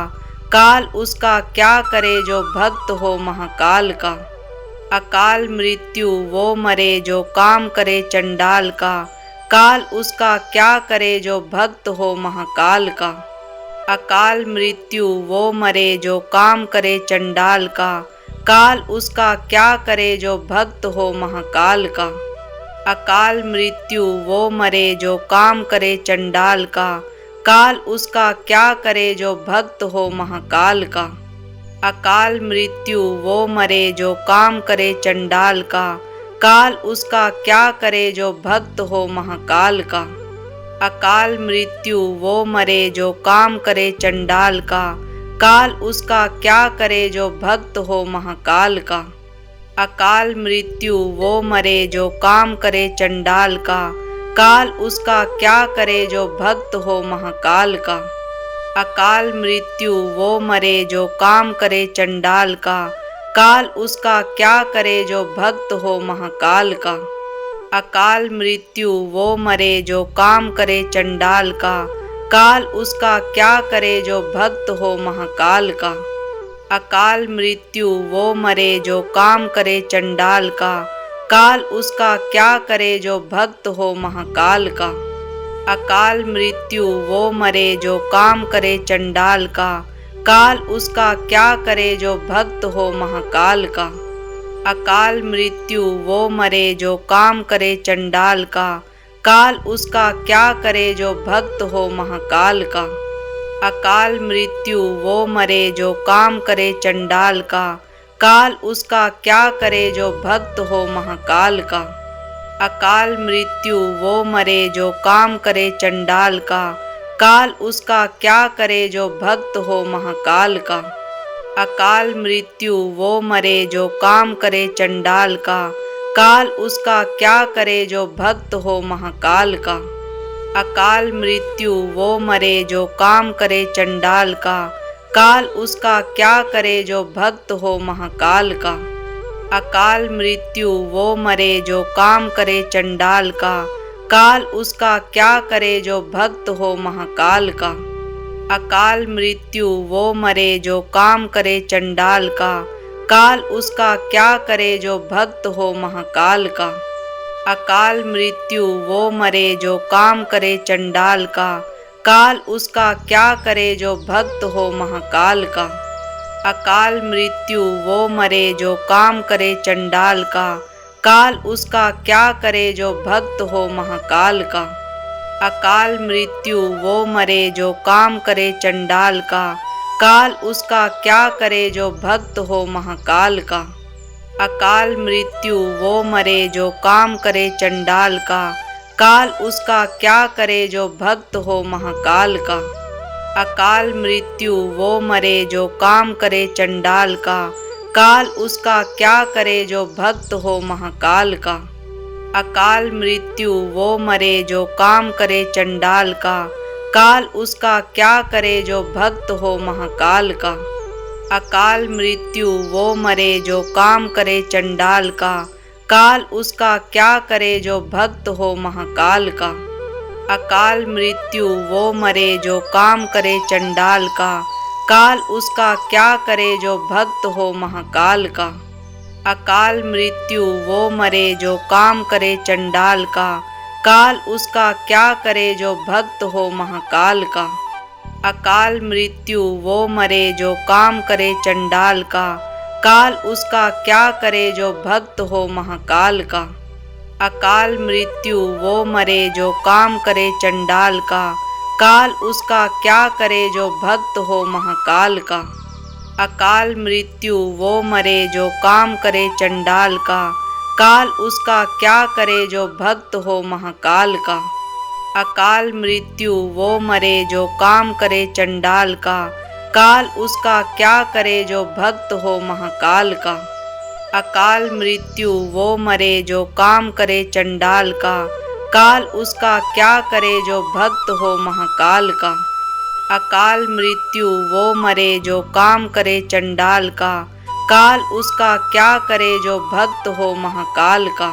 काल उसका क्या करे जो भक्त हो महाकाल का। अकाल मृत्यु वो मरे जो काम करे चंडाल का, काल उसका क्या करे जो भक्त हो महाकाल का। अकाल मृत्यु वो मरे जो काम करे चंडाल का, काल उसका क्या करे जो भक्त हो महाकाल का। अकाल मृत्यु वो मरे जो काम करे चंडाल का, काल उसका क्या करे जो भक्त हो महाकाल का। अकाल मृत्यु वो मरे जो काम करे चंडाल का, काल उसका क्या करे जो भक्त हो महाकाल का। अकाल मृत्यु वो मरे जो काम करे चंडाल का, काल उसका क्या करे जो भक्त हो महाकाल का। अकाल मृत्यु वो मरे जो काम करे चंडाल का, काल उसका क्या करे जो भक्त हो महाकाल का। अकाल मृत्यु वो मरे जो काम करे चंडाल का, काल उसका क्या करे जो भक्त हो महाकाल का। अकाल मृत्यु वो मरे जो काम करे चंडाल का, काल उसका क्या करे जो भक्त हो महाकाल का। अकाल मृत्यु वो मरे जो काम करे चंडाल का, काल उसका क्या करे जो भक्त हो महाकाल का। अकाल मृत्यु वो मरे जो काम करे चंडाल का, काल उसका क्या करे जो भक्त हो महाकाल का। अकाल मृत्यु वो मरे जो काम करे चंडाल का, काल उसका क्या करे जो भक्त हो महाकाल का। अकाल मृत्यु वो मरे जो काम करे चंडाल का, काल उसका क्या करे जो भक्त हो महाकाल का। अकाल मृत्यु वो मरे जो काम करे चंडाल का, काल उसका क्या करे जो भक्त हो महाकाल का। अकाल मृत्यु वो मरे जो काम करे चंडाल का, काल उसका क्या करे जो भक्त हो महाकाल का। अकाल मृत्यु वो मरे जो काम करे चंडाल का, काल उसका क्या करे जो भक्त हो महाकाल का। अकाल मृत्यु वो मरे जो काम करे चंडाल का, काल उसका क्या करे जो भक्त हो महाकाल का। अकाल मृत्यु वो मरे जो काम करे चंडाल का, काल उसका क्या करे जो भक्त हो महाकाल का। अकाल मृत्यु वो मरे जो काम करे चंडाल का, काल उसका क्या करे जो भक्त हो महाकाल का। अकाल मृत्यु वो मरे जो काम करे चंडाल का, काल उसका क्या करे जो भक्त हो महाकाल का। अकाल मृत्यु वो मरे जो काम करे चंडाल का, काल उसका क्या करे जो भक्त हो महाकाल का। अकाल मृत्यु वो मरे जो काम करे चंडाल का, काल उसका क्या करे जो भक्त हो महाकाल का। अकाल मृत्यु वो मरे जो काम करे चंडाल का, काल उसका क्या करे जो भक्त हो महाकाल का। अकाल मृत्यु वो मरे जो काम करे चंडाल का, काल उसका क्या करे जो भक्त हो महाकाल का। अकाल मृत्यु वो मरे जो काम करे चंडाल का, काल उसका क्या करे जो भक्त हो महाकाल का। अकाल मृत्यु वो मरे जो काम करे चंडाल का, काल उसका क्या करे जो भक्त हो महाकाल का। अकाल मृत्यु वो मरे जो काम करे चंडाल का, काल उसका क्या करे जो भक्त हो महाकाल का। अकाल मृत्यु वो मरे जो काम करे चंडाल का, काल उसका क्या करे जो भक्त हो महाकाल का। अकाल मृत्यु वो मरे जो काम करे चंडाल का, काल उसका क्या करे जो भक्त हो महाकाल का। अकाल मृत्यु वो मरे जो काम करे चंडाल का, काल उसका क्या करे जो भक्त हो महाकाल का। अकाल मृत्यु वो मरे जो काम करे चंडाल का, काल उसका क्या करे जो भक्त हो महाकाल का। अकाल मृत्यु वो मरे जो काम करे चंडाल का, काल उसका क्या करे जो भक्त हो महाकाल का। अकाल मृत्यु वो मरे जो काम करे चंडाल का, काल उसका क्या करे जो भक्त हो महाकाल का।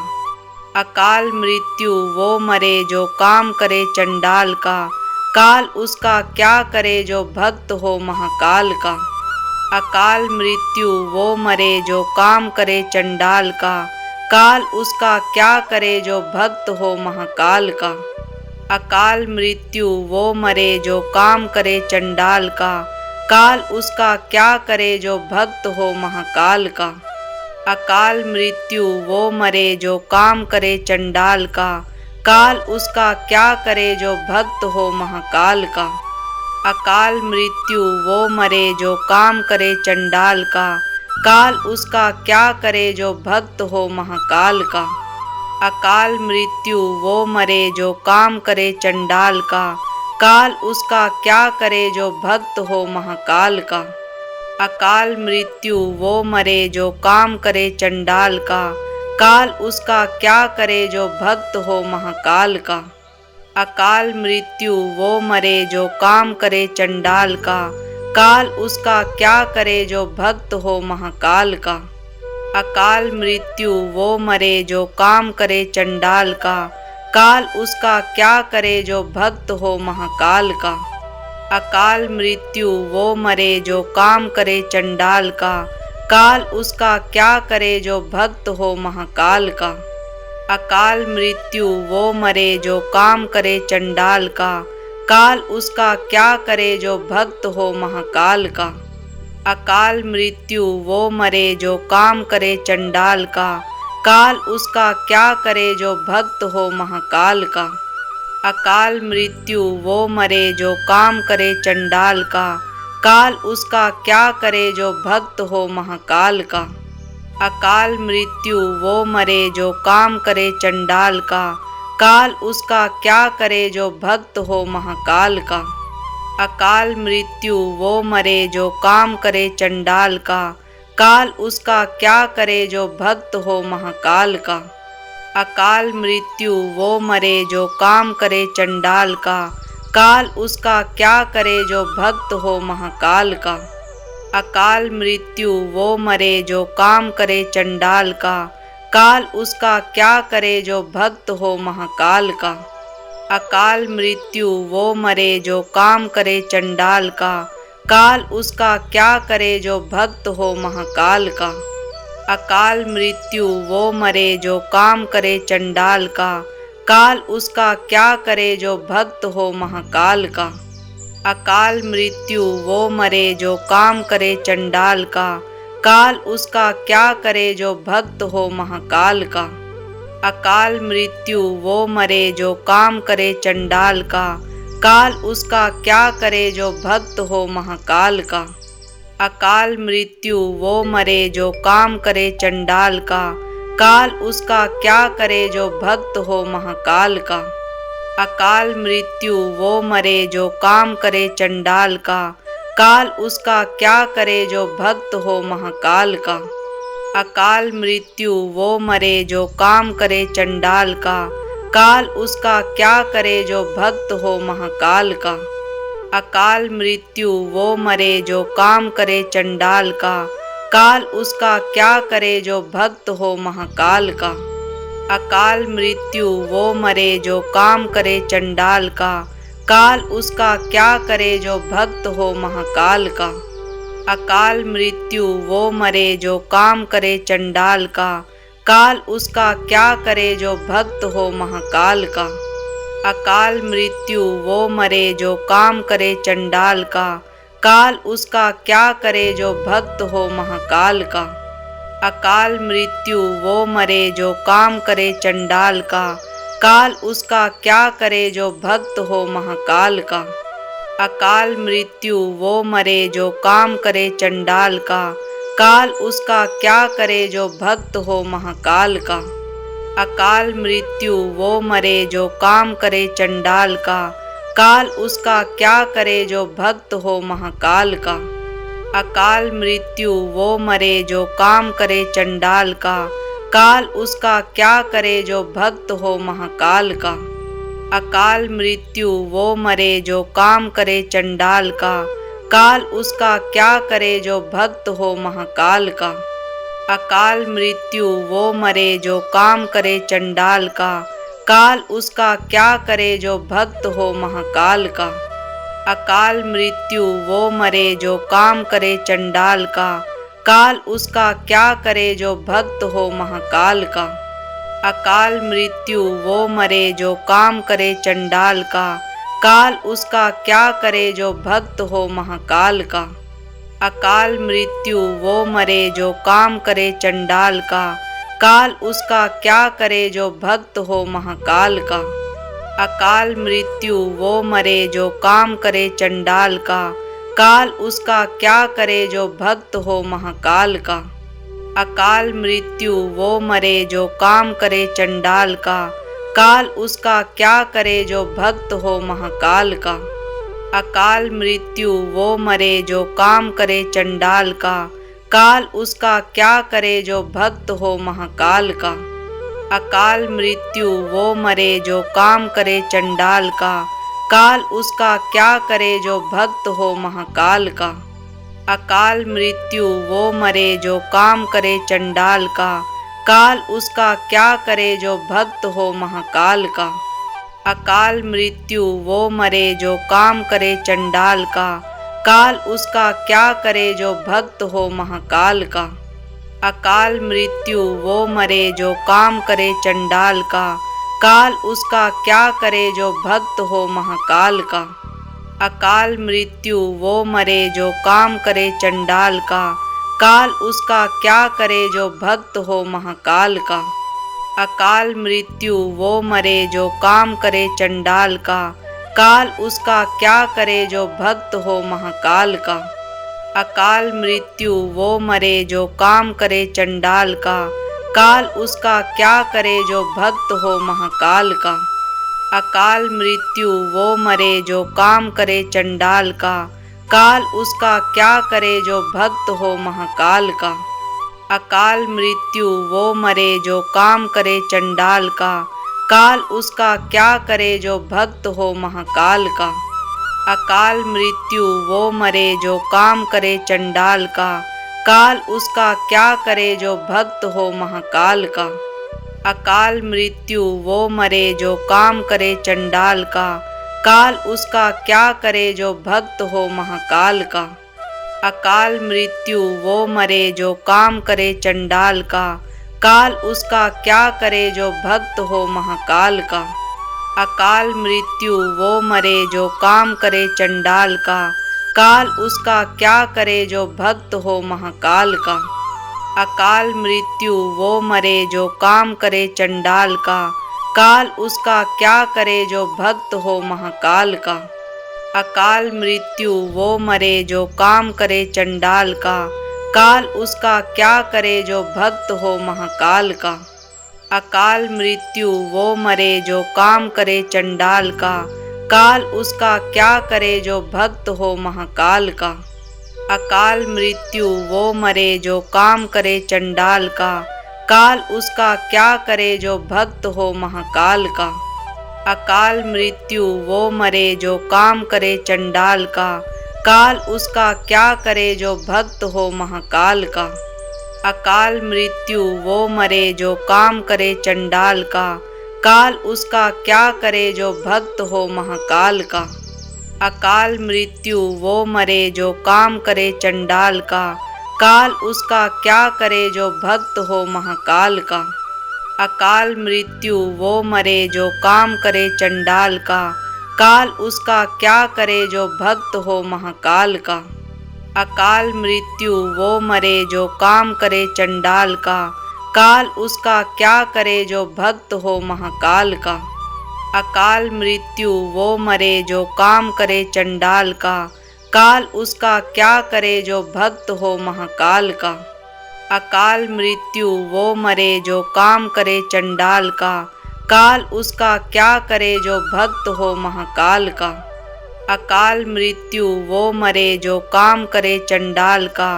अकाल मृत्यु वो मरे जो काम करे चंडाल का, काल उसका क्या करे जो भक्त हो महाकाल का। अकाल मृत्यु वो मरे जो काम करे चंडाल का, काल उसका क्या करे जो भक्त हो महाकाल का। अकाल मृत्यु वो मरे जो काम करे चंडाल का, काल उसका क्या करे जो भक्त हो महाकाल का। अकाल मृत्यु वो मरे जो काम करे चंडाल का, काल उसका क्या करे जो भक्त हो महाकाल का। अकाल मृत्यु वो मरे जो काम करे चंडाल का, काल उसका क्या करे जो भक्त हो महाकाल का। अकाल मृत्यु वो मरे जो काम करे चंडाल का, काल उसका क्या करे जो भक्त हो महाकाल का। अकाल मृत्यु वो मरे जो काम करे चंडाल का, काल उसका क्या करे जो भक्त हो महाकाल का। अकाल मृत्यु वो मरे जो काम करे चंडाल का, काल उसका क्या करे जो भक्त हो महाकाल का। अकाल मृत्यु वो मरे जो काम करे चंडाल का, काल उसका क्या करे जो भक्त हो महाकाल का। अकाल मृत्यु वो मरे जो काम करे चंडाल का, काल उसका क्या करे जो भक्त हो महाकाल का। अकाल मृत्यु वो मरे जो काम करे चंडाल का, काल उसका क्या करे जो भक्त हो महाकाल का। अकाल मृत्यु वो मरे जो काम करे चंडाल का, काल उसका क्या करे जो भक्त हो महाकाल का। अकाल मृत्यु वो मरे जो काम करे चंडाल का, काल उसका क्या करे जो भक्त हो महाकाल का। अकाल मृत्यु वो मरे जो काम करे चंडाल का, काल उसका क्या करे जो भक्त हो महाकाल का। अकाल मृत्यु वो मरे जो काम करे चंडाल का, काल उसका क्या करे जो भक्त हो महाकाल का। अकाल मृत्यु वो मरे जो काम करे चंडाल का, काल उसका क्या करे जो भक्त हो महाकाल का। अकाल मृत्यु वो मरे जो काम करे चंडाल का, काल उसका क्या करे जो भक्त हो महाकाल का। अकाल मृत्यु वो मरे जो काम करे चंडाल का, काल उसका क्या करे जो भक्त हो महाकाल का। अकाल मृत्यु वो मरे जो काम करे चंडाल का, काल उसका क्या करे जो भक्त हो महाकाल का। अकाल मृत्यु वो मरे जो काम करे चंडाल का, काल उसका क्या करे जो भक्त हो महाकाल का। अकाल मृत्यु वो मरे जो काम करे चंडाल का, काल उसका क्या करे जो भक्त हो महाकाल का। अकाल मृत्यु वो मरे जो काम करे चंडाल का, काल उसका क्या करे जो भक्त हो महाकाल का। अकाल मृत्यु वो मरे जो काम करे चंडाल का, काल उसका क्या करे जो भक्त हो महाकाल का। अकाल मृत्यु वो मरे जो काम करे चंडाल का, काल उसका क्या करे जो भक्त हो महाकाल का। अकाल मृत्यु वो मरे जो काम करे चंडाल का, काल उसका क्या करे जो भक्त हो महाकाल का। अकाल मृत्यु वो मरे जो काम करे चंडाल का, काल उसका क्या करे जो भक्त हो महाकाल का। अकाल मृत्यु वो मरे जो काम करे चंडाल का, काल उसका क्या करे जो भक्त हो महाकाल का। अकाल मृत्यु वो मरे जो काम करे चंडाल का, काल उसका क्या करे जो भक्त हो महाकाल का। अकाल मृत्यु वो मरे जो काम करे चंडाल का, काल उसका क्या करे जो भक्त हो महाकाल का। अकाल मृत्यु वो मरे जो काम करे चंडाल का, काल उसका क्या करे जो भक्त हो महाकाल का। अकाल मृत्यु वो मरे जो काम करे चंडाल का, काल उसका क्या करे जो भक्त हो महाकाल का। अकाल मृत्यु वो मरे जो काम करे चंडाल का, काल उसका क्या करे जो भक्त हो महाकाल का। अकाल मृत्यु वो मरे जो काम करे चंडाल का, काल उसका क्या करे जो भक्त हो महाकाल का। अकाल मृत्यु वो मरे जो काम करे चंडाल का, काल उसका क्या करे जो भक्त हो महाकाल का। अकाल मृत्यु वो मरे जो काम करे चंडाल का, काल उसका क्या करे जो भक्त हो महाकाल का। अकाल मृत्यु वो मरे जो काम करे चंडाल का, काल उसका क्या करे जो भक्त हो महाकाल का। अकाल मृत्यु वो मरे जो काम करे चंडाल का, काल उसका क्या करे जो भक्त हो महाकाल का। अकाल मृत्यु वो मरे जो काम करे चंडाल का, काल उसका क्या करे जो भक्त हो महाकाल का। अकाल मृत्यु वो मरे जो काम करे चंडाल का, काल उसका क्या करे जो भक्त हो महाकाल का। अकाल मृत्यु वो मरे जो काम करे चंडाल का, काल उसका क्या करे जो भक्त हो महाकाल का। अकाल मृत्यु वो मरे जो काम करे चंडाल का, काल उसका क्या करे जो भक्त हो महाकाल का। अकाल मृत्यु वो मरे जो काम करे चंडाल का, काल उसका क्या करे जो भक्त हो महाकाल का। अकाल मृत्यु वो मरे जो काम करे चंडाल का, काल उसका क्या करे जो भक्त हो महाकाल का। अकाल मृत्यु वो मरे जो काम करे चंडाल का, काल उसका क्या करे जो भक्त हो महाकाल का। अकाल मृत्यु वो मरे जो काम करे चंडाल का, काल उसका क्या करे जो भक्त हो महाकाल का। अकाल मृत्यु वो मरे जो काम करे चंडाल का, काल उसका क्या करे जो भक्त हो महाकाल का। अकाल मृत्यु वो मरे जो काम करे चंडाल का, काल उसका क्या करे जो भक्त हो महाकाल का। अकाल मृत्यु वो मरे जो काम करे चंडाल का, काल उसका क्या करे जो भक्त हो महाकाल का। अकाल मृत्यु वो मरे जो काम करे चंडाल का, काल उसका क्या करे जो भक्त हो महाकाल का। अकाल मृत्यु वो मरे जो काम करे चंडाल का, काल उसका क्या करे जो भक्त हो महाकाल का। अकाल मृत्यु वो मरे जो काम करे चंडाल का, काल उसका क्या करे जो भक्त हो महाकाल का। अकाल मृत्यु वो मरे जो काम करे चंडाल का, काल उसका क्या करे जो भक्त हो महाकाल का। अकाल मृत्यु वो मरे जो काम करे चंडाल का, काल उसका क्या करे जो भक्त हो महाकाल का। अकाल मृत्यु वो मरे जो काम करे चंडाल का, काल उसका क्या करे जो भक्त हो महाकाल का। अकाल मृत्यु वो मरे जो काम करे चंडाल का, काल उसका क्या करे जो भक्त हो महाकाल का। अकाल मृत्यु वो मरे जो काम करे चंडाल का, काल उसका क्या करे जो भक्त हो महाकाल का। अकाल मृत्यु वो मरे जो काम करे चंडाल का, काल उसका क्या करे जो भक्त हो महाकाल का। अकाल मृत्यु वो मरे जो काम करे चंडाल का, काल उसका क्या करे जो भक्त हो महाकाल का। अकाल मृत्यु वो मरे जो काम करे चंडाल का, काल उसका क्या करे जो भक्त हो महाकाल का। अकाल मृत्यु वो मरे जो काम करे चंडाल का, काल उसका क्या करे जो भक्त हो महाकाल का। अकाल मृत्यु वो मरे जो काम करे चंडाल का, काल उसका क्या करे जो भक्त हो महाकाल का। अकाल मृत्यु वो मरे जो काम करे चंडाल का, काल उसका क्या करे जो भक्त हो महाकाल का। अकाल मृत्यु वो मरे जो काम करे चंडाल का, काल उसका क्या करे जो भक्त हो महाकाल का। अकाल मृत्यु वो मरे जो काम करे चंडाल का, काल उसका क्या करे जो भक्त हो महाकाल का। अकाल मृत्यु वो मरे जो काम करे चंडाल का,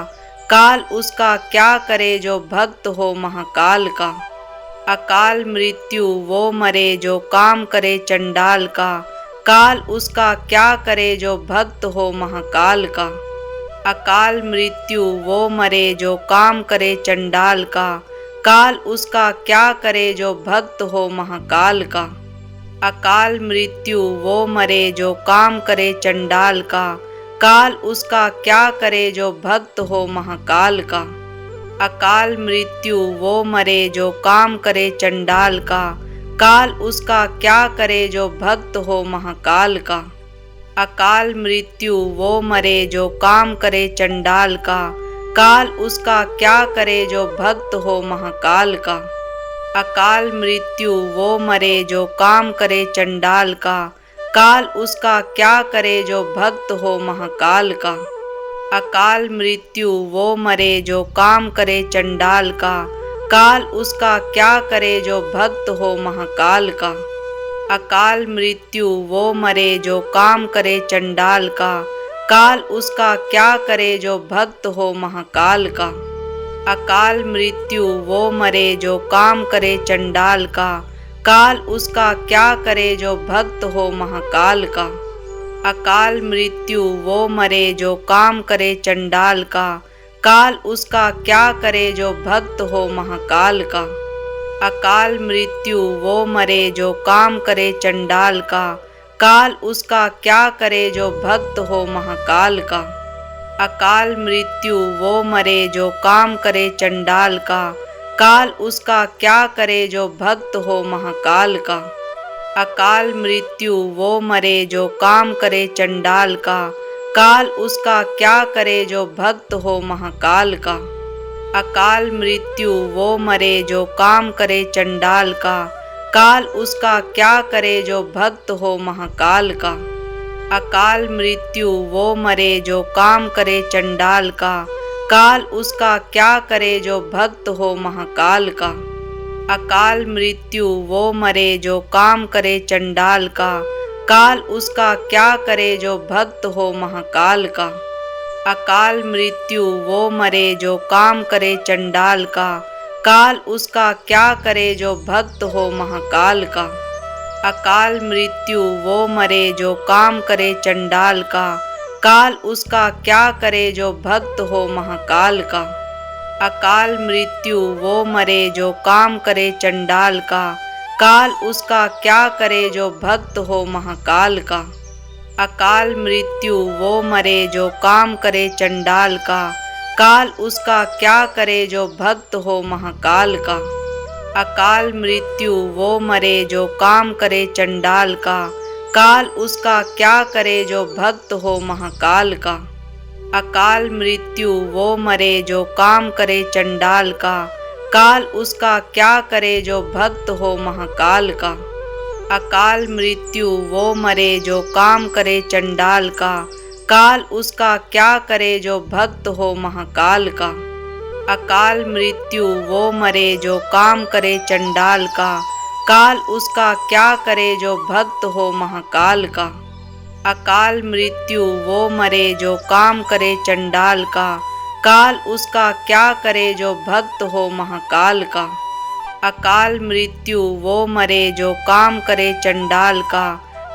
काल उसका क्या करे जो भक्त हो महाकाल का। अकाल मृत्यु वो मरे जो काम करे चंडाल का, काल उसका क्या करे जो भक्त हो महाकाल का। अकाल मृत्यु वो मरे जो काम करे चंडाल का, काल उसका क्या करे जो भक्त हो महाकाल का। अकाल मृत्यु वो मरे जो काम करे चंडाल का, काल उसका क्या करे जो भक्त हो महाकाल का। अकाल मृत्यु वो मरे जो काम करे चंडाल का, काल उसका क्या करे जो भक्त हो महाकाल का। अकाल मृत्यु वो मरे जो काम करे चंडाल का, काल उसका क्या करे जो भक्त हो महाकाल का। अकाल मृत्यु वो मरे जो काम करे चंडाल का, काल उसका क्या करे जो भक्त हो महाकाल का। अकाल मृत्यु वो मरे जो काम करे चंडाल का, काल उसका क्या करे जो भक्त हो महाकाल का। अकाल मृत्यु वो मरे जो काम करे चंडाल का, काल उसका क्या करे जो भक्त हो महाकाल का। अकाल मृत्यु वो मरे जो काम करे चंडाल का, काल उसका क्या करे जो भक्त हो महाकाल का। अकाल मृत्यु वो मरे जो काम करे चंडाल का, काल उसका क्या करे जो भक्त हो महाकाल का। अकाल मृत्यु वो मरे जो काम करे चंडाल का, काल उसका क्या करे जो भक्त हो महाकाल का। अकाल मृत्यु वो मरे जो काम करे चंडाल का, काल उसका क्या करे जो भक्त हो महाकाल का। अकाल मृत्यु वो मरे जो काम करे चंडाल का, काल उसका क्या करे जो भक्त हो महाकाल का। अकाल मृत्यु वो मरे जो काम करे चंडाल का, काल उसका क्या करे जो भक्त हो महाकाल का। अकाल मृत्यु वो मरे जो काम करे चंडाल का, काल उसका क्या करे जो भक्त हो महाकाल का। अकाल मृत्यु वो मरे जो काम करे चंडाल का, काल उसका क्या करे जो भक्त हो महाकाल का। अकाल मृत्यु वो मरे जो काम करे चंडाल का, काल उसका क्या करे जो भक्त हो महाकाल का। अकाल मृत्यु वो मरे जो काम करे चंडाल का, काल उसका क्या करे जो भक्त हो महाकाल का। अकाल मृत्यु वो मरे जो काम करे चंडाल का, काल उसका क्या करे जो भक्त हो महाकाल का। अकाल मृत्यु वो मरे जो काम करे चंडाल का, काल उसका क्या करे जो भक्त हो महाकाल का। अकाल मृत्यु वो मरे जो काम करे चंडाल का, काल उसका क्या करे जो भक्त हो महाकाल का। अकाल मृत्यु वो मरे जो काम करे चंडाल का, काल उसका क्या करे जो भक्त हो महाकाल का। अकाल मृत्यु वो मरे जो काम करे चंडाल का, काल उसका क्या करे जो भक्त हो महाकाल का। अकाल मृत्यु वो मरे जो काम करे चंडाल का, काल उसका क्या करे जो भक्त हो महाकाल का। अकाल मृत्यु वो मरे जो काम करे चंडाल का, काल उसका क्या करे जो भक्त हो महाकाल का। अकाल मृत्यु वो मरे जो काम करे चंडाल का,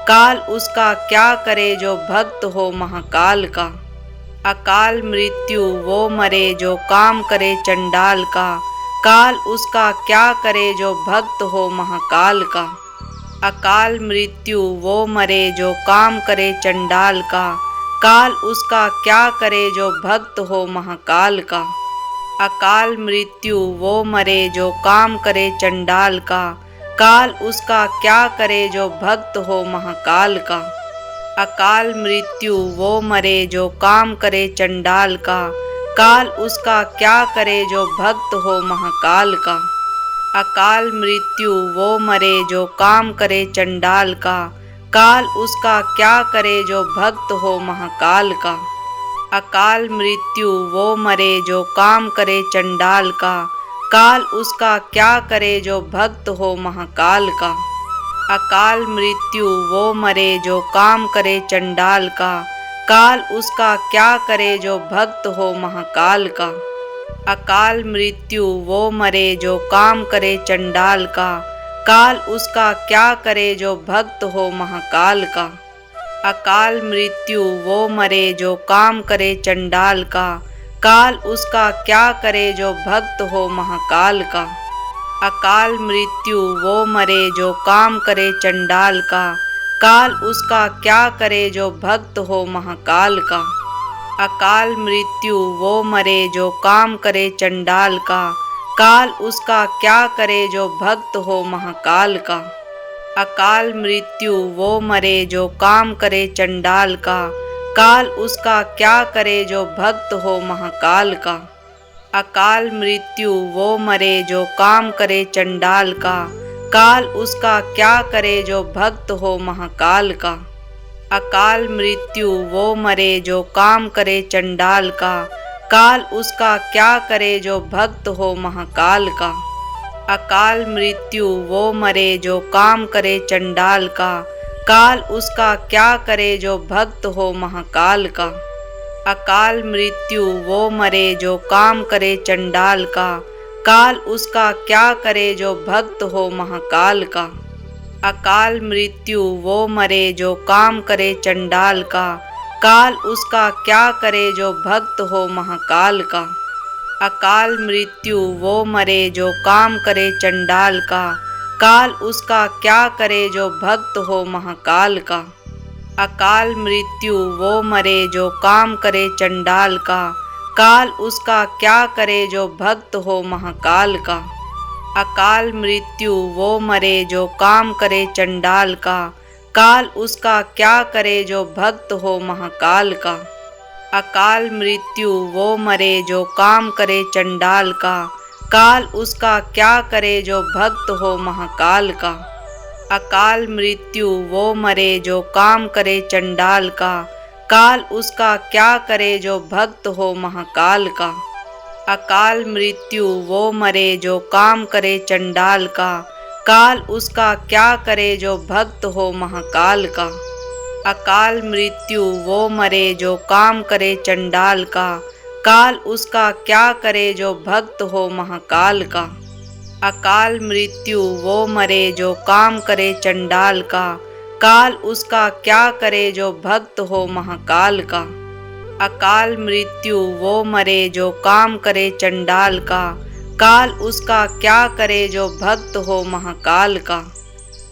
काल उसका क्या करे जो भक्त हो महाकाल का। अकाल मृत्यु वो मरे जो काम करे चंडाल का, काल उसका क्या करे जो भक्त हो महाकाल का। अकाल मृत्यु वो मरे जो काम करे चंडाल का, काल उसका क्या करे जो भक्त हो महाकाल का। अकाल मृत्यु वो मरे जो काम करे चंडाल का, काल उसका क्या करे जो भक्त हो महाकाल का। अकाल मृत्यु वो मरे जो काम करे चंडाल का, काल उसका क्या करे जो भक्त हो महाकाल का। अकाल मृत्यु वो मरे जो काम करे चंडाल का, काल उसका क्या करे जो भक्त हो महाकाल का। अकाल मृत्यु वो मरे जो काम करे चंडाल का, काल उसका क्या करे जो भक्त हो महाकाल का। अकाल मृत्यु वो मरे जो काम करे चंडाल का, काल उसका क्या करे जो भक्त हो महाकाल का। अकाल मृत्यु वो मरे जो काम करे चंडाल का, काल उसका क्या करे जो भक्त हो महाकाल का। अकाल मृत्यु वो मरे जो काम करे चंडाल का, काल उसका क्या करे जो भक्त हो महाकाल का। अकाल मृत्यु वो मरे जो काम करे चंडाल का, काल उसका क्या करे जो भक्त हो महाकाल का। अकाल मृत्यु वो मरे जो काम करे चंडाल का, काल उसका क्या करे जो भक्त हो महाकाल का। अकाल मृत्यु वो मरे जो काम करे चंडाल का, काल उसका क्या करे जो भक्त हो महाकाल का। अकाल मृत्यु वो मरे जो काम करे चंडाल का, काल उसका क्या करे जो भक्त हो महाकाल का। अकाल मृत्यु वो मरे जो काम करे चंडाल का, काल उसका क्या करे जो भक्त हो महाकाल का। अकाल मृत्यु वो मरे जो काम करे चंडाल का, काल उसका क्या करे जो भक्त हो महाकाल का। अकाल मृत्यु वो मरे जो काम करे चंडाल का, काल उसका क्या करे जो भक्त हो महाकाल का। अकाल मृत्यु वो मरे जो काम करे चंडाल का, काल उसका क्या करे जो भक्त हो महाकाल का। अकाल मृत्यु वो मरे जो काम करे चंडाल का, काल उसका क्या करे जो भक्त हो महाकाल का। अकाल मृत्यु वो मरे जो काम करे चंडाल का, काल उसका क्या करे जो भक्त हो महाकाल का। अकाल मृत्यु वो मरे जो काम करे चंडाल का, काल उसका क्या करे जो भक्त हो महाकाल का। अकाल मृत्यु वो मरे जो काम करे चंडाल का, काल उसका क्या करे जो भक्त हो महाकाल का। अकाल मृत्यु वो मरे जो काम करे चंडाल का, काल उसका क्या करे जो भक्त हो महाकाल का। अकाल मृत्यु वो मरे जो काम करे चंडाल का, काल उसका क्या करे जो भक्त हो महाकाल का। अकाल मृत्यु वो मरे जो काम करे चंडाल का, काल उसका क्या करे जो भक्त हो महाकाल का। अकाल मृत्यु वो मरे जो काम करे चंडाल का, काल उसका क्या करे जो भक्त हो महाकाल का। अकाल मृत्यु वो मरे जो काम करे चंडाल का, काल उसका क्या करे जो भक्त हो महाकाल का।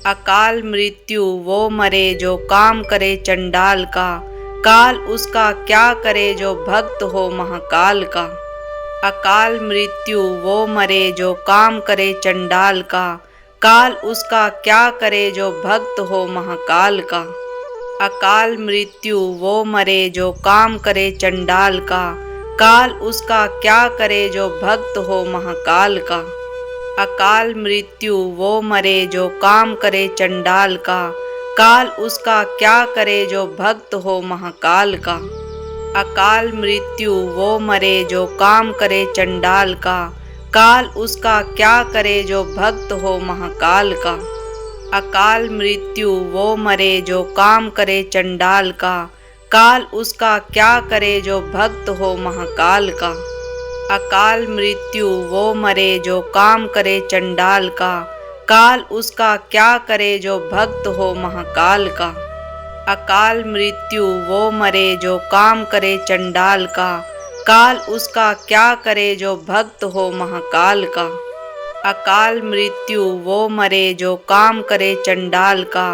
अकाल मृत्यु वो मरे जो काम करे चंडाल का, काल उसका क्या करे जो भक्त हो महाकाल का। अकाल मृत्यु वो मरे जो काम करे चंडाल का, काल उसका क्या करे जो भक्त हो महाकाल का। अकाल मृत्यु वो मरे जो काम करे चंडाल का, काल उसका क्या करे जो भक्त हो महाकाल का। अकाल मृत्यु वो मरे जो काम करे चंडाल का, काल उसका क्या करे जो भक्त हो महाकाल का। अकाल मृत्यु वो मरे जो काम करे चंडाल का, काल उसका क्या करे जो भक्त हो महाकाल का। अकाल मृत्यु वो मरे जो काम करे चंडाल का, काल उसका क्या करे जो भक्त हो महाकाल का। अकाल मृत्यु वो मरे जो काम करे चंडाल का, काल उसका क्या करे जो भक्त हो महाकाल का। अकाल मृत्यु वो मरे जो काम करे चंडाल का, काल उसका क्या करे जो भक्त हो महाकाल का। अकाल मृत्यु वो मरे जो काम करे चंडाल का,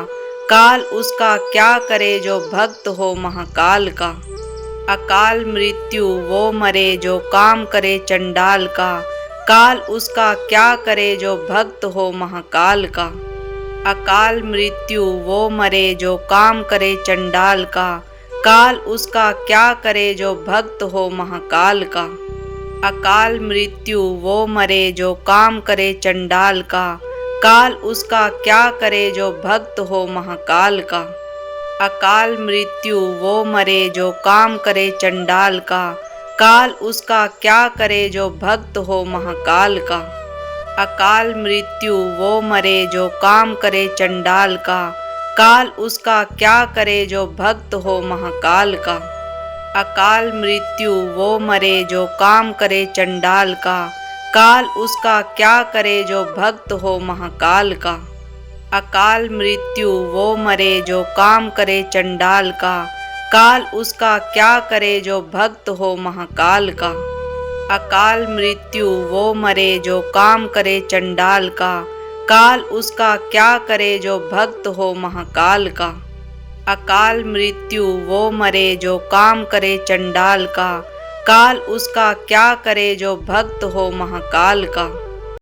काल उसका क्या करे जो भक्त हो महाकाल का। अकाल मृत्यु वो मरे जो काम करे चंडाल का, काल उसका क्या करे जो भक्त हो महाकाल का। अकाल मृत्यु वो मरे जो काम करे चंडाल का, काल उसका क्या करे जो भक्त हो महाकाल का। अकाल मृत्यु वो मरे जो काम करे चंडाल का, काल उसका क्या करे जो भक्त हो महाकाल का। अकाल मृत्यु वो मरे जो काम करे चंडाल का, काल उसका क्या करे जो भक्त हो महाकाल का। अकाल मृत्यु वो मरे जो काम करे चंडाल का, काल उसका क्या करे जो भक्त हो महाकाल का। अकाल मृत्यु वो मरे जो काम करे चंडाल का, काल उसका क्या करे जो भक्त हो महाकाल का। अकाल मृत्यु वो मरे जो काम करे चंडाल का, काल उसका क्या करे जो भक्त हो महाकाल का। अकाल मृत्यु वो मरे जो काम करे चंडाल का, काल उसका क्या करे जो भक्त हो महाकाल का। अकाल मृत्यु वो मरे जो काम करे चंडाल का, काल उसका क्या करे जो भक्त हो महाकाल का।